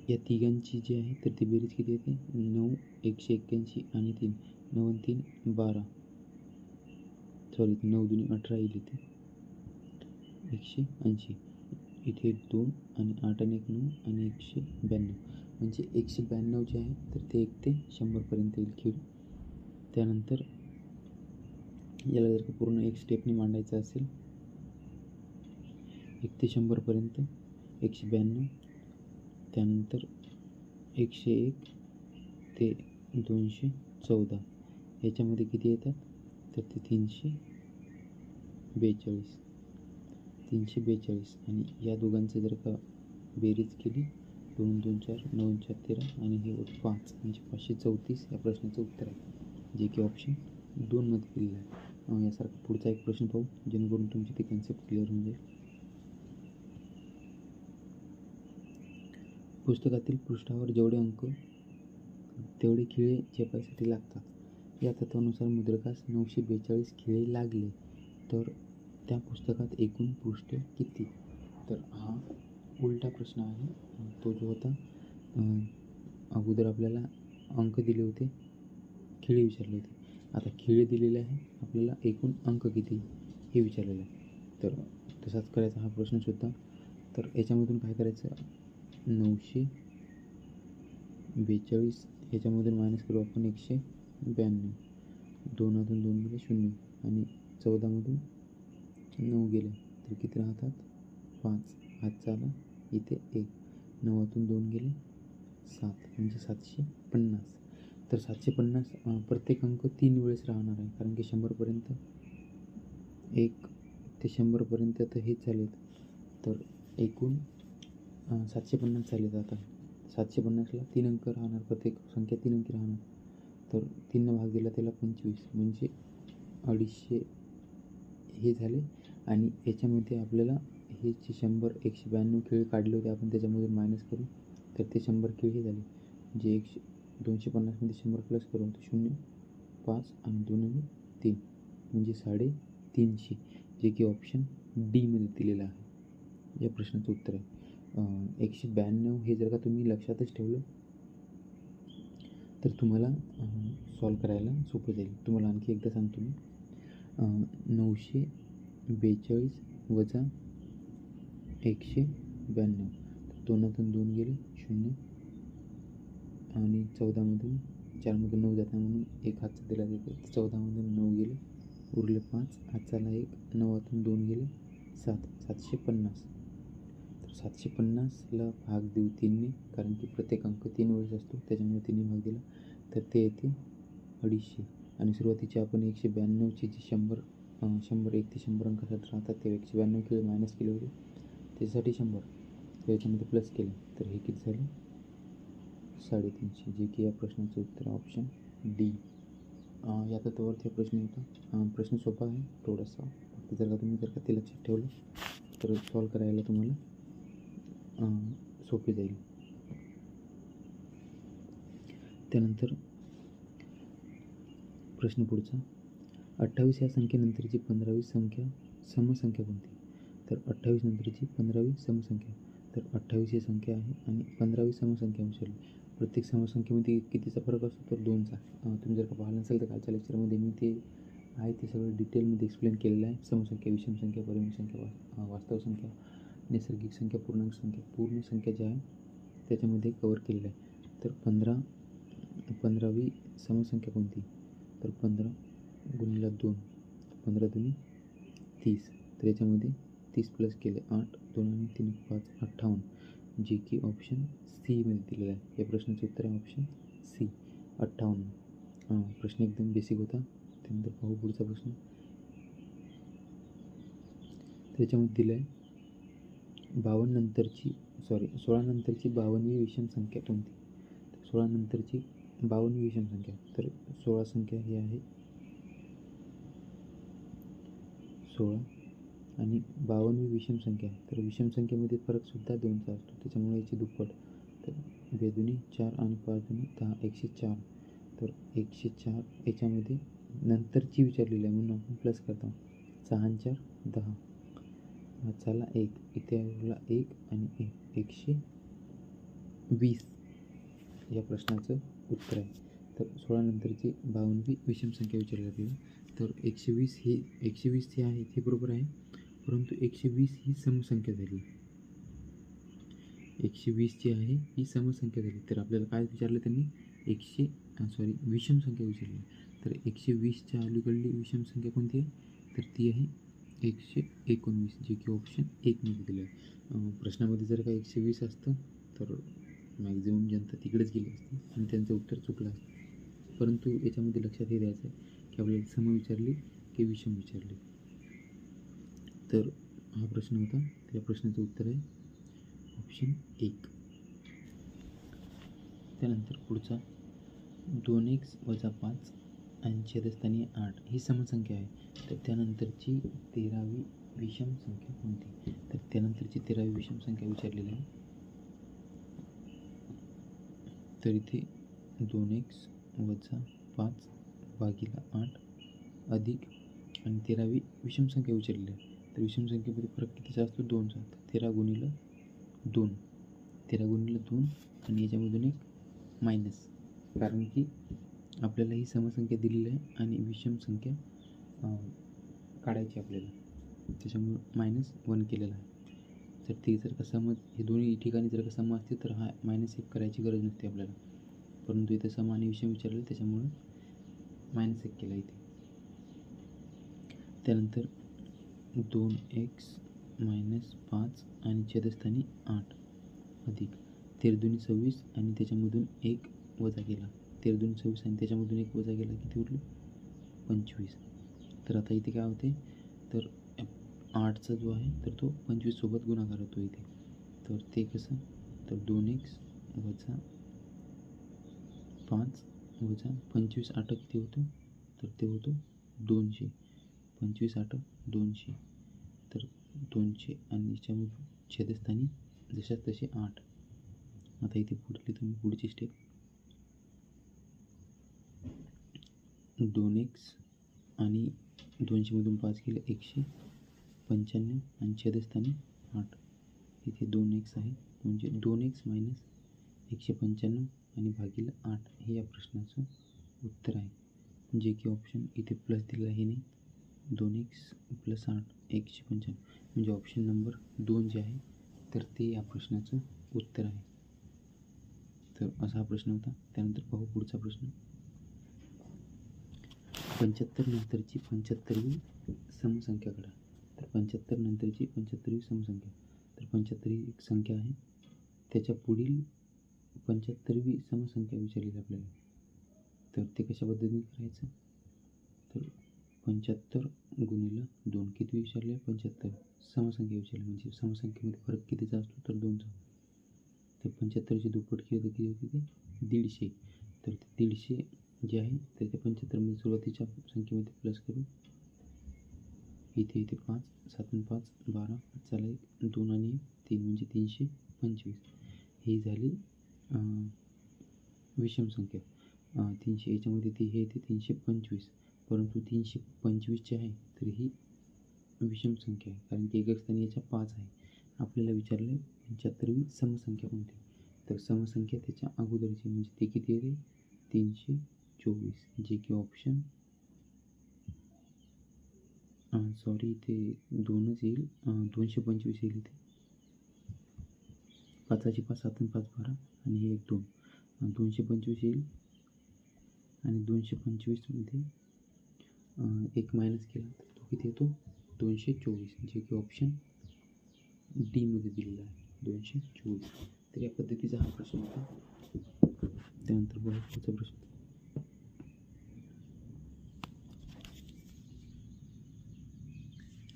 या तिघांची जी आहे तर ती बेरीज किती येते 9 181 आणि 3 9 आणि 3 12, सॉरी 9 दुनी 18 येईल इथे 180. इथे 2 आणि 8 आणि 1 9 आणि 192, म्हणजे 192 जे आहे तर ते 1 ते 100पर्यंत येईल खेळ. त्यानंतर याला जर का पूर्ण एक स्टेपने मांडायचं असेल 1 ते 100पर्यंत 192, त्यानंतर 101 ते 214, याच्यामध्ये किती येतात तर ते 342 आणि या दोघांचं जर का बेरीज केली 2 2 4 9 4 13 आणि हे 5 म्हणजे 534 या प्रश्नाचं उत्तर आहे, जे की ऑप्शन 2मध्ये दिलेलं आहे. यासारखा पुढचा एक प्रश्न पाहू जेणेकरून तुमची ती कन्सेप्ट क्लिअर होऊन जाईल. पुस्तकातील पृष्ठावर जेवढे अंक तेवढे खिळे छेपायसाठी लागतात. या तत्वानुसार मुद्रकास 942 खिळे लागले तर त्या पुस्तकात एकूण पृष्ठे किती? तर हा उलटा प्रश्न आहे. तो जो होता अगोदर आपल्याला अंक दिले होते, खिळे विचारले होते. आता खिळे दिलेले आहे, आपल्याला एकूण अंक किती हे विचारलेलं आहे. तर तसाच करायचा हा प्रश्नसुद्धा. तर याच्यामधून काय करायचं 942 याच्यामधून मायनस करू आपण 192, 2मधून 2 गेले 0 आणि 14मधून 9 गेले तर किती राहतात 5, हातचा आला इथे 1, 9तून 2 गेले 7 म्हणजे 750. तर 750 प्रत्येक अंक 3 वेळेस राहणार आहे, कारण की 100पर्यंत 1 ते 100पर्यंत तर हेच झालेत. तर एकूण 750 झालेत. आता 750ला 3 अंक राहणार, प्रत्येक संख्या 3 अंकी राहणार. तर 3 भाग दिला त्याला 25 म्हणजे 250 हे झाले. आणि याच्यामध्ये आपल्याला हे जे 100 192 खेळ काढले होते आपण त्याच्यामधून मायनस करू तर ते 100 खेळ हे झाले, म्हणजे 250मध्ये 100 प्लस करू तर 0 5 आणि 2 आणि 3 म्हणजे 350, जे की ऑप्शन डीमध्ये दिलेलं आहे. या प्रश्नाचं उत्तर आहे 192. हे जर का तुम्ही लक्षातच ठेवलं तर तुम्हाला सॉल्व करायला सोपं जाईल. तुम्हाला आणखी एकदा सांगतो मी 942 वजा 192, 2तून 2 गेले 0 आणि 14मधून 4मधून 9 जाता म्हणून एक हातचा दिला जाते, 14मधून 9 गेले उरले 5, हातचाला 1, 9तून 2 गेले 7, 750. तर 750ला भाग देऊ 3ने, कारण की प्रत्येक अंक 3 वेळेस असतो त्याच्यामुळे 3ने भाग दिला तर ते येते 250. आणि सुरुवातीचे आपण 192चे जे 100 1 ते 100 अंकासाठी राहतात ते 192 किलो मायनस केले होते त्याच्यासाठी 100 याच्यामध्ये प्लस केले तर हे किती झाले 350, जे की या प्रश्नाचं उत्तर ऑप्शन डी. या तत्वावरती हा प्रश्न होता. प्रश्न सोपा आहे थोडासा, फक्त जर का ते लक्षात ठेवलं तर सॉल्व करायला तुम्हाला सोपे जाईल. त्यानंतर प्रश्न पुढचा 28 या संख्येनंतरची 15वी समसंख्या कोणती? तर 28 नंतरची 15वी समसंख्या, तर 28 ही संख्या आहे आणि 15वी समसंख्या विचारली. प्रत्येक समसंख्येमध्ये कितीचा फरक असतो तर 2चा. तुम्ही जर का पाहिलं नसेल तर कालच्या लेक्चरमध्ये मी ते आहे ते सगळं डिटेलमध्ये एक्सप्लेन केलेलं आहे. समसंख्या, विषम संख्या, परिमित संख्या, वास्तव संख्या, नैसर्गिक संख्या, पूर्णांक संख्या, पूर्ण संख्या ज्या आहे त्याच्यामध्ये कवर केलेलं आहे. तर 15वी समसंख्या कोणती तर 15 गुणिले 2, 15 दुनी 30. तर याच्यामध्ये 30 प्लस केले 8, 2 आणि 3 5 58, जे की ऑप्शन सी मध्ये दिलेलं आहे. या प्रश्नाचं उत्तर आहे ऑप्शन सी 58. प्रश्न एकदम बेसिक होता. त्यानंतर पाहू पुढचा प्रश्न. त्याच्यामध्ये दिलं आहे 16 नंतरची 52वी विषम संख्या कोणती. 16 नंतरची 52वी विषम संख्या तर 16 संख्या ही आहे 16 आणि 52वी विषम संख्या. तर विषम संख्येमध्ये फरकसुद्धा 2चा असतो, त्याच्यामुळे याची दुप्पट. तर 2 दुनी 4 आणि 5 दुनी 10, 104. तर 104 याच्यामध्ये नंतरची विचारलेली आहे म्हणून आपण प्लस करतो. 6 आणि 4 10, चला 1 इथे उरला 1 आणि 1 120 या प्रश्नाचं उत्तर आहे. तर 16 नंतरची 52वी विषम संख्या विचारली आपल्याला. तर 120 ही आहे हे बरोबर आहे, परंतु 120 ही समसंख्या झाली. 120 जी आहे ही समसंख्या झाली. तर आपल्याला काय विचारलं त्यांनी विषम संख्या विचारली. तर 120च्या अलीकडली विषम संख्या कोणती आहे तर ती आहे 119, जे की ऑप्शन 1 मध्ये दिलं आहे. प्रश्नामध्ये जर का 120 असतं तर मॅक्झिमम जनता तिकडेच गेली असती आणि त्यांचं उत्तर चुकलं असतं. परंतु याच्यामध्ये लक्षात हे द्यायचं आहे की आपल्याला सम विचारली की विषम विचारली. तर हा प्रश्न होता, त्या प्रश्नाचं उत्तर आहे ऑप्शन 1. त्यानंतर पुढचा 2x - 5 आणि छेदस्थानी 8 ही समसंख्या आहे. तर त्यानंतरची 13वी विषम संख्या कोणती. तर त्यानंतरची 13वी विषम संख्या विचारलेली आहे. तर इथे 2x - 5 भागिले 8 अधिक आणि 13वी विषम संख्या विचारलेली आहे. तर विषम संख्येमध्ये फरक कितीचा असतो 2चा. 13 गुणिले 2 आणि याच्यामधून एक मायनस, कारण की आपल्याला ही समसंख्या दिलेली आहे आणि विषम संख्या काढायची आपल्याला, त्याच्यामुळे -1 केलेला आहे. तर ते जर का हे दोन्ही ठिकाणी जर का सम असते तर हा -1 करायची गरज नसते आपल्याला, परंतु इथे सम आणि विषम विचारले त्याच्यामुळे -1 केला इथे. त्यानंतर 2x - 5 आणि छेदस्थानी 8 अधिक 13 दुनी 26 आणि त्याच्यामधून 1 वजा केला. 13 दुनी 26 आणि त्याच्यामधून 1 वजा केला, किती उरलं 25. तर आता इथे काय होते तर 8चा जो आहे तर तो 25 सोबत गुणाकार होतो इथे. तर ते कसं तर 2x - 5 वजा 25 8 किती होतो तर ते होतो 200. 25 8 200. तर 200 आणि याच्यामध्ये छेदस्थानी जशाच तसे 8. आता इथे पुढची स्टेप 2x आणि 200मधून 5 केले 195 आणि छेदस्थानी 8. इथे 2x आहे म्हणजे 2x - 195 आणि भागिले 8 हे या प्रश्नाचं उत्तर आहे, जे की ऑप्शन इथे प्लस दिलेलं आहे नाही. 2x + 8 195 म्हणजे ऑप्शन नंबर 2 जे आहे तर ते या प्रश्नाचं उत्तर आहे. तर असा हा प्रश्न होता. त्यानंतर पाहू पुढचा प्रश्न. 75 नंतरची 75वी समसंख्या काढा. तर 75 नंतरची 75वी समसंख्या. तर 75 ही एक संख्या आहे, त्याच्या पुढील 75वी समसंख्या विचारलेली आपल्याला. तर ते कशा पद्धतीने करायचं तर 75 गुणिले 2 किती विचारले 75 समसंख्या विचारली, म्हणजे समसंख्येमध्ये फरक कितीचा असतो तर 2चा. तर 75ची दुप्पट केली तर किती होते ते 150. तर ते 150 जे आहे तर ते 75मध्ये सुरुवातीच्या संख्येमध्ये प्लस करू. इथे 5 7 5 12 चला 1 2 आणि 3 म्हणजे 325. ही झाली विषम संख्या. 300 याच्यामध्ये ती हे येते 325, परंतु 325 जे आहे तर ही विषम संख्या आहे, कारण की एकक स्थानी याच्या 5 आहे. आपल्याला विचारले 75वी समसंख्या कोणती. तर समसंख्या त्याच्या अगोदरची म्हणजे ते किती येते 324, जे की ऑप्शन सॉरी ते 2च येईल, 225 येईल इथे. 5ची 5 7 आणि 5 12 आणि हे 1 2 225 येईल आणि 225मध्ये 1 मायनस केला तर तो किती येतो 224, जे की ऑप्शन डीमध्ये दिलेला आहे 224. तर या पद्धतीचा हा प्रश्न होता. त्यानंतर बघा पुढचा प्रश्न.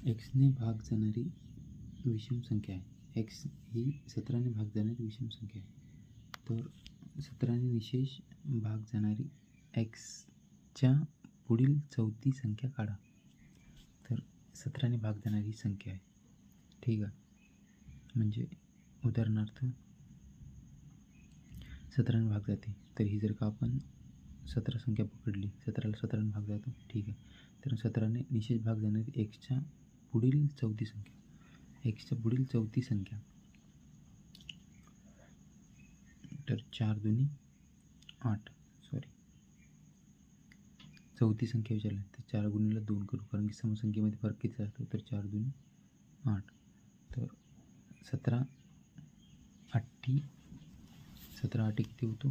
एक्सने भाग जाणारी विषम संख्या आहे. एक्स ही 17ने भाग जाणारी विषम संख्या आहे. तर 17ने निशेष भाग जाणारी एक्सच्या पुढील चौथी संख्या काढा. तर 17ने भाग जाणारी ही संख्या आहे. ठीक आहे, म्हणजे उदाहरणार्थ 17ने भाग जाते, तर ही जर का आपण 17 संख्या पकडली, 17ला 17ने भाग जातो. ठीक आहे, तर 17ने निशेष भाग जाणारी एक्सच्या पुढील चौथी संख्या, एक्सच्या पुढील चौथी संख्या, तर 4 दुनी 8, सॉरी चौथी संख्या विचारली तर 4 गुणिले 2 करू, कारण की समसंख्येमध्ये फरक किती असतो, तर 4 दुनी 8. तर 17 8 किती होतो,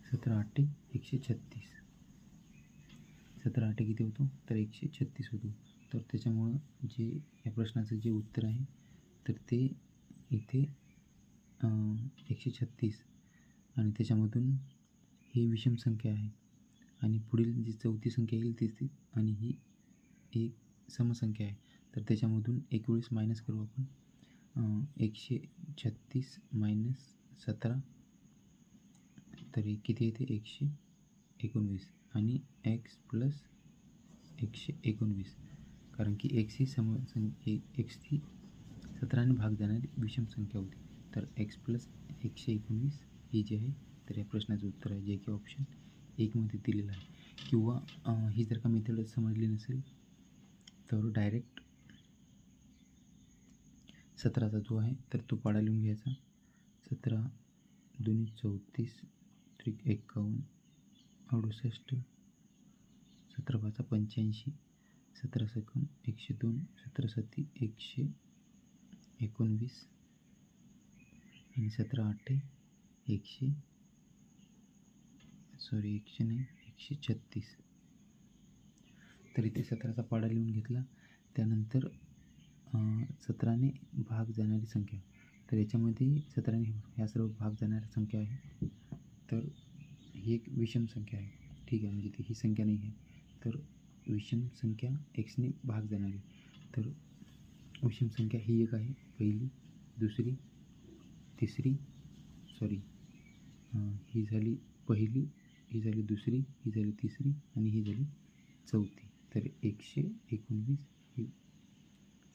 17 8 136. 17 8 किती होतो, तर 136 होतो. तर त्याच्यामुळं जे या प्रश्नाचं जे उत्तर आहे तर ते इथे 136 आणि त्याच्यामधून ही विषम संख्या आहे आणि पुढील जी चौथी संख्या येईल ती आणि ही एक समसंख्या आहे. तर त्याच्यामधून 19 मायनस करू आपण, 136 मायनस 17, तर हे किती येते 119 आणि एक्स प्लस 119, कारण की एक्स ही एक्स ही 17ने भाग जाणारी विषम संख्या होती. तर एक्स प्लस 119 हे जे आहे तर या प्रश्नाचं उत्तर आहे, जे की ऑप्शन 1 मध्ये दिलेलं आहे. किंवा ही जर का मेथड समजली नसेल तर डायरेक्ट 17चा जो आहे तर तो पाडा लिहून घ्यायचा. 17 2 34 त्रिक 51 68, 17 5 85, 17 सेकंद 102, 17 7 119 आणि 17 8 136. तर इथे 17चा पाडा लिहून घेतला. त्यानंतर 17ने भाग जाणारी संख्या, तर याच्यामध्ये 17ने ह्या सर्व भाग जाणाऱ्या संख्या आहे, तर ही एक विषम संख्या आहे. ठीक आहे, म्हणजे ती ही संख्या नाही आहे, तर विषम संख्या एक्सने भाग जाणारी. तर विषम संख्या ही एक आहे, पहिली, दुसरी, तिसरी, सॉरी ही झाली पहिली, ही झाली दुसरी, ही झाली तिसरी आणि ही झाली चौथी. तर 119 ही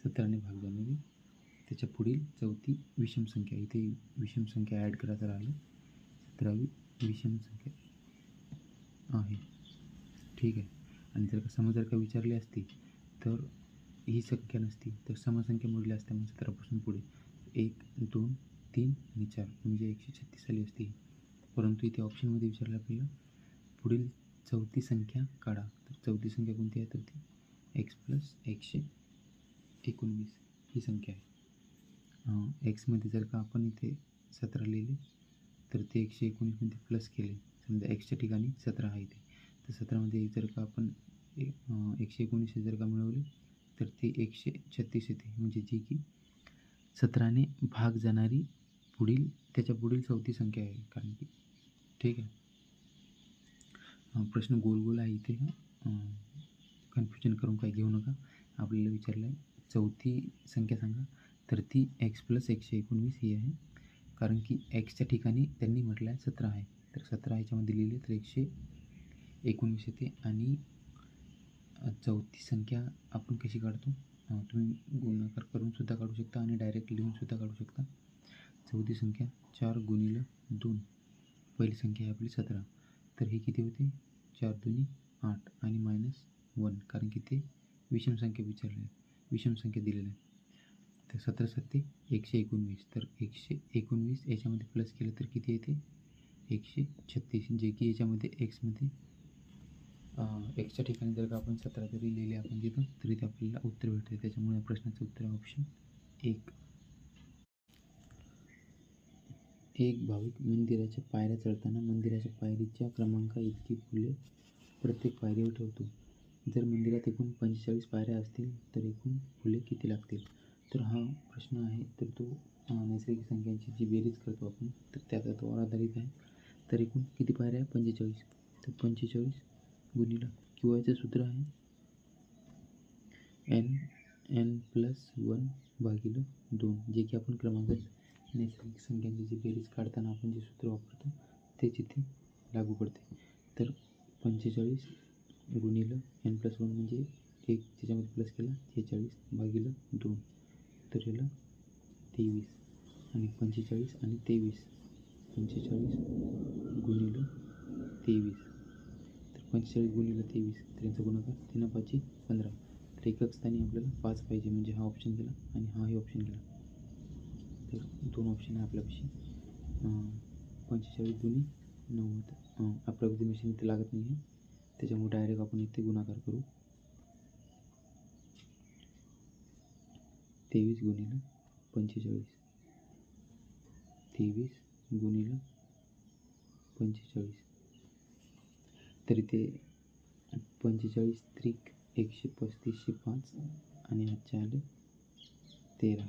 17ने भाग जाणारी त्याच्या पुढील चौथी विषम संख्या. इथे विषम संख्या ॲड करायचं राहिलं, 17वी विषम संख्या आहे. ठीक आहे, आणि जर का विचारली असती तर ही संख्या नसती, तर समसंख्या मोडली असत्या मग 17पासून पुढे 1 2 3 आणि 4 म्हणजे 136 आली असती. परंतु इथे ऑप्शनमध्ये विचारलं आपल्याला पुढील चौथी संख्या काढा. तर चौथी संख्या कोणती आहे, तर ती एक्स प्लस 119 ही संख्या आहे. एक्समध्ये जर का आपण इथे 17 लिहिले तर ते 119मध्ये प्लस केले, समजा एक्सच्या ठिकाणी 17 आहे इथे, तर 17मध्ये जर का आपण 119 जर का मिळवले तर ते 136 येते, म्हणजे जी की 17ने भाग जाणारी त्याच्या पुढील चौथी संख्या आहे, कारण की. ठीक आहे, प्रश्न गोल आहे इथे. कन्फ्युजन करून काही घेऊ नका. आपल्याला विचारलं आहे चौथी संख्या सांगा, तर ती एक्स प्लस 119 ही आहे, कारण की एक्सच्या ठिकाणी त्यांनी म्हटलं आहे 17 आहे, तर 17 ह्याच्यामध्ये लिहिले तर 119 येते. आणि चौथी संख्या आपण कशी काढतो, तुम्ही गुणाकार करून सुद्धा काढू शकता आणि डायरेक्ट लिहून सुद्धा काढू शकता. चौथी संख्या 4 गुणिले 2, पहिली संख्या आहे आपली 17, तर ही किती होते 4 दुनी 8 आणि -1, कारण की ते विषम संख्या विचारले आहे, विषम संख्या दिलेली आहे. तर 17 सत्ते 119. तर 119 याच्यामध्ये प्लस केलं तर किती येते? 136, जे की याच्यामध्ये एक्समध्ये एक्सच्या ठिकाणी जर का आपण 17 जरी लिहिले आपण तिथं तरी ते आपल्याला उत्तर भेटते. त्याच्यामुळे या प्रश्नाचं उत्तर ऑप्शन 1. एक भाविक मंदिराच्या पायऱ्या चढताना मंदिराच्या पायरीच्या क्रमांका इतकी फुले प्रत्येक पायरीवर ठेवतो. जर मंदिरात एकूण 45 पायऱ्या असतील तर एकूण फुले किती लागतील? तर हा प्रश्न आहे तर तो नैसर्गिक संख्यांची जी बेरीज करतो आपण तर त्या तत्वावर आधारित आहे. तर एकूण किती पायऱ्या आहे? 45. तर 45 गुणिले किंवा याचं सूत्र आहे n+1 भागिले 2, जे की आपण क्रमांकात नैसर्गिक संख्यांची जी बेरीज काढताना आपण जे सूत्र वापरतो तेच इथे लागू पडते. तर 45 गुणिले n+1 म्हणजे 1, त्याच्यामध्ये प्लस केला 46 भागिले 2, तर याला 23. आणि 45 आणि 23, 45 गुणिले 23, तर 45 गुणिले 23 तर यांचा गुणाकार 3 5 15. तर एकक स्थानी आपल्याला 5 पाहिजे म्हणजे हा ऑप्शन गेला आणि हाही ऑप्शन गेला. तर 2 ऑप्शन आहे आपल्यापाशी. 45 दुनी 90. अप्रॉक्सिमेशन इथे लागत नाही आहे, त्याच्यामुळे डायरेक्ट आपण इथे गुणाकार करू. 23 गुणिले 45, 23 गुणिले 45, तर इथे 45 त्रिक 135 5 आणि हातचे आले 13.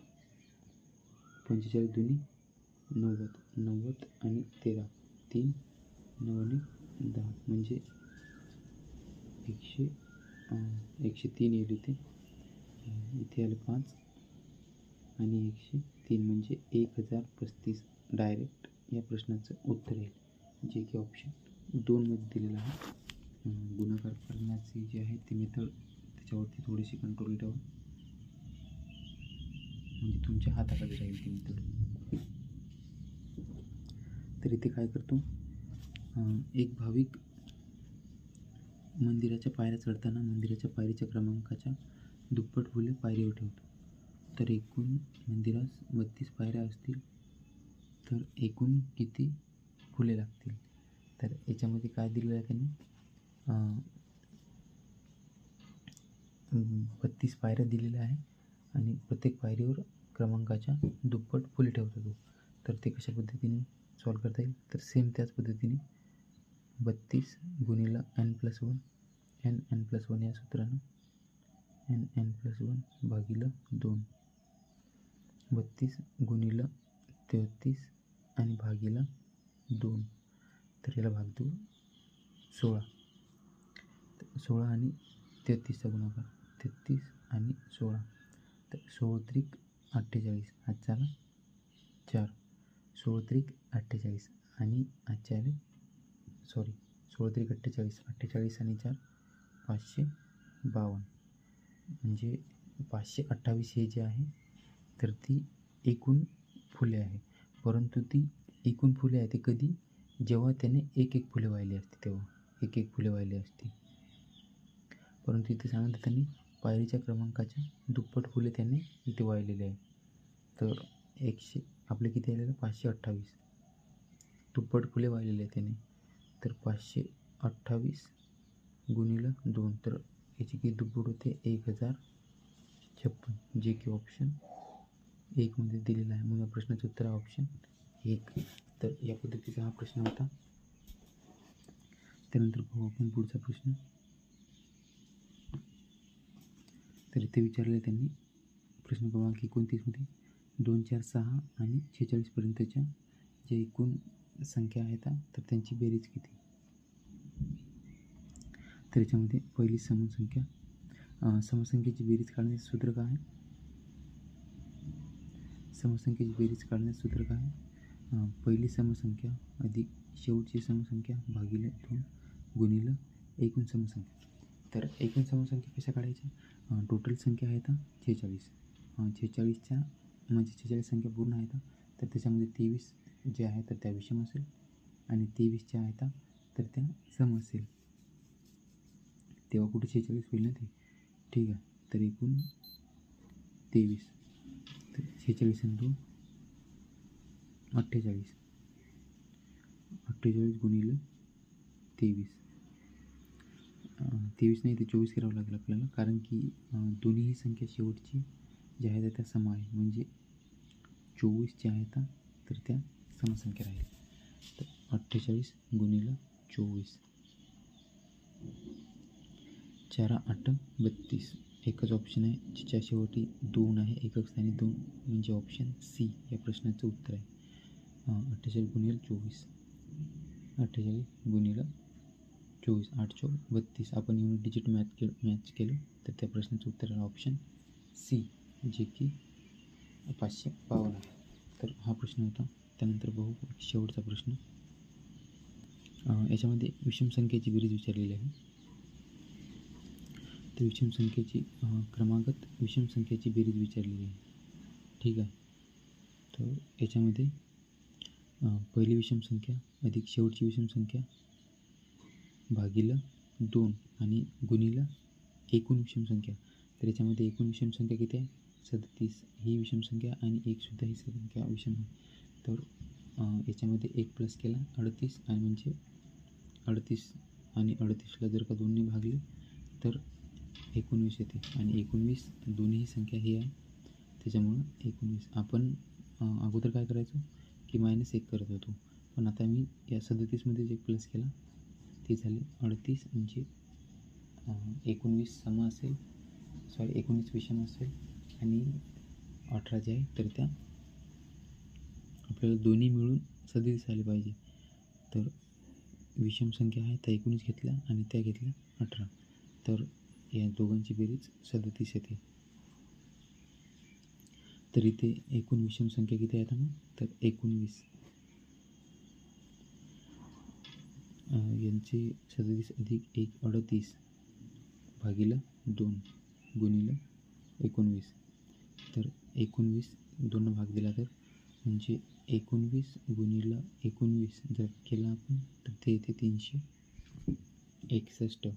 45 दुनी 90, 90 आणि 13, 3 9 आणि 10 म्हणजे 103 येईल इथे. इथे आले 5 आणि 103 म्हणजे 1035 डायरेक्ट या प्रश्नाचं उत्तर येईल, जे की ऑप्शन 2 मध्ये दिलेलं आहे. गुणाकार करण्याची जी आहे ती मेथड त्याच्यावरती थोडीशी कंट्रोल ठेवा, म्हणजे तुमच्या हाताखाली राहील ती मेथड. तर इथे काय करतो, एक भाविक मंदिराच्या पायऱ्या चढताना मंदिराच्या पायरीच्या क्रमांकाच्या दुप्पट फुले पायरीवर ठेवतो. तर एकूण मंदिरास 32 पायऱ्या असतील तर एकूण किती फुले लागतील? तर याच्यामध्ये काय दिलेलं आहे त्यांनी, 32 पायऱ्या दिलेल्या आहे आणि प्रत्येक पायरीवर क्रमांकाच्या दुप्पट फुले ठेवतो तो. तर ते कशा पद्धतीने सॉल्व करता येईल? तर सेम त्याच पद्धतीने 32 गुणिले n+1 n+1 या सूत्रानं n+1 भागिले 2, 32 गुणिले 33 आणि भागिले 2, तर याला भाग देऊ 16. 16 आणि 33चा गुणाकार 33 आणि 16, तर 16 त्रिक 48, हातचा आला 4, 16 त्रिक 48 आणि हातचे आले 16 त्रिक 48, 48 आणि 4 552, म्हणजे 528 हे जे आहे तर ती एकूण फुले आहे. परंतु ती एकूण फुले आहे ते कधी, जेव्हा त्याने एक एक फुले वाहिली असते तेव्हा एक एक फुले वाहिली असते. परंतु इथे सांगितलं त्यांनी पायरीच्या क्रमांकाच्या दुप्पट फुले त्याने इथे वाहिलेले आहे. तर आपले किती आलेलं 528 दुप्पट फुले वाहिलेले आहे त्याने. तर 528 गुणिले 2, तर याची किती दुप्पट होते 1056, जे की ऑप्शन 1 मध्ये दिलेलं आहे. म्हणून या प्रश्नाचं उत्तर ऑप्शन 1. तर या पद्धतीचा हा प्रश्न होता. त्यानंतर पाहू आपण पुढचा प्रश्न. तर इथे विचारले त्यांनी प्रश्न क्रमांक 29 मध्ये 2 4 6 आणि 46 पर्यंतच्या जे एकूण संख्या आहेत तर त्यांची बेरीज किती? तर याच्यामध्ये पहिली समसंख्या, समसंख्येची बेरीज काढण्याचे सूत्र काय आहे? समसंख्येची बेरीज काढण्याचे सूत्र काय आहे? पहिली समसंख्या अधिक शेवटची समसंख्या भागिले 2 गुणिले एकूण समसंख्या. तर एकूण समसंख्या कशा काढायच्या? टोटल संख्या आहेत 46. 46च्या म्हणजे 46 संख्या पूर्ण आहेत तर त्याच्यामध्ये 23 जे आहे तर त्या विषम असेल आणि 23 ज्या आहेत तर त्या सम असेल, तेव्हा कुठे 46 होईल ना ते. ठीक आहे, तर एकूण 23. 46 आणि 2 48. 48 गुणिले 23. 23 नाही, ते 24 करावं लागेल आपल्याला, कारण की दोन्हीही संख्या शेवटची ज्या आहेत त्या सम आहे. म्हणजे 24 ज्या आहेत तर त्या समसंख्या राहील. तर 48 गुणिले 24. 4 8 32. एकच ऑप्शन आहे जिच्या शेवटी 2 आहे, एकक स्थानी 2, म्हणजे ऑप्शन सी या प्रश्नाचं उत्तर आहे. 48 गुणिले 24. 48 गुणिले 24. 8 चौक 32. आपण युनिट डिजिट मॅच केलं तर त्या प्रश्नाचं उत्तर आहे ऑप्शन सी, जे की 552 आहे. तर हा प्रश्न होता. त्यानंतर बघू शेवटचा प्रश्न. याच्यामध्ये विषम संख्येची बेरीज विचारलेली आहे. तर विषम संख्येची क्रमागत विषम संख्येची बेरीज विचारलेली आहे. ठीक आहे. तर याच्यामध्ये पहिली विषम संख्या अधिक शेवटची विषम संख्या भागिलं 2 आणि गुणिलं एकूण विषम संख्या. तर याच्यामध्ये एकूण विषम संख्या किती आहे? 37 ही विषम संख्या आणि 1सुद्धा ही संख्या विषम आहे. तर याच्यामध्ये 1 प्लस केला 38, आणि म्हणजे 38 आणि 38ला जर का 2ने भागले तर 19 येते, आणि 19 दोन्ही संख्या ही आहे, त्याच्यामुळं 19. आपण अगोदर काय करायचो की -1 करत होतो, पण आता मी या 37मध्ये जे प्लस केला ते झाले 38, म्हणजे 19 सम असेल, 19 विषम असेल, आणि 18 जे आहे तर त्या आपल्याला दोन्ही मिळून 37 आले पाहिजे. तर विषम संख्या आहे त्या 19 घेतल्या आणि त्या घेतल्या 18, तर या दोघांची बेरीज 37 येते. तर इथे एकूण विषम संख्या किती आहेत मग? तर 19. यांचे 37 अधिक 1 38 भागिलं 2 गुणिलं 19. तर 19 2 भाग दिला तर म्हणजे 19 गुणिलं 19 जर केला आपण तर ते येते 361,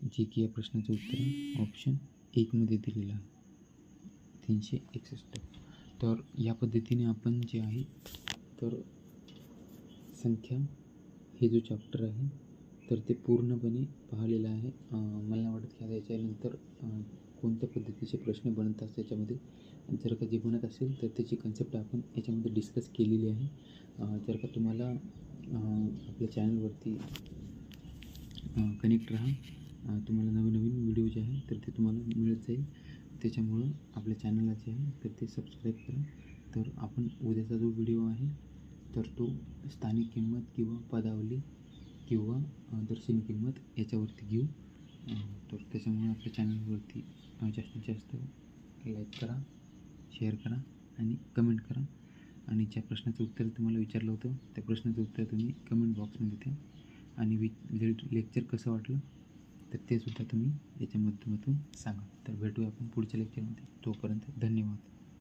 जे की या प्रश्नाचं उत्तर आहे ऑप्शन 1मध्ये दिलेलं आहे 361. तर या पद्धतीने आपण जे आहे तर संख्या हे जो चॅप्टर आहे तर ते पूर्णपणे पाहिलेलं आहे. मला वाटतं की आता याच्यानंतर कोणत्या पद्धतीचे प्रश्न बनतात त्याच्यामध्ये जर का जे बनत असेल तर त्याची कन्सेप्ट आपण याच्यामध्ये डिस्कस केलेली आहे. जर का तुम्हाला आपल्या चॅनलवरती कनेक्ट राहा, तुम्हाला नवीन व्हिडिओ जे आहे तर ते तुम्हाला मिळत जाईल. त्याच्यामुळं आपल्या चॅनलला जे आहे तर ते सबस्क्राईब करा. तर आपण उद्याचा जो व्हिडिओ आहे तर तो स्थानिक किंमत किंवा पदावली किंवा दर्शनी किंमत याच्यावरती घेऊ. तर त्याच्यामुळे आपल्या चॅनलवरती जास्तीत जास्त लाईक करा, शेअर करा आणि कमेंट करा. आणि ज्या प्रश्नाचं उत्तर तुम्हाला विचारलं होतं त्या प्रश्नाचं उत्तर तुम्ही कमेंट बॉक्समध्ये द्या. आणि लेक्चर कसं वाटलं तर ते सुद्धा तुम्ही याच्या माध्यमातून सांगा. तर भेटूया आपण पुढच्या लेक्चरमध्ये. तोपर्यंत धन्यवाद.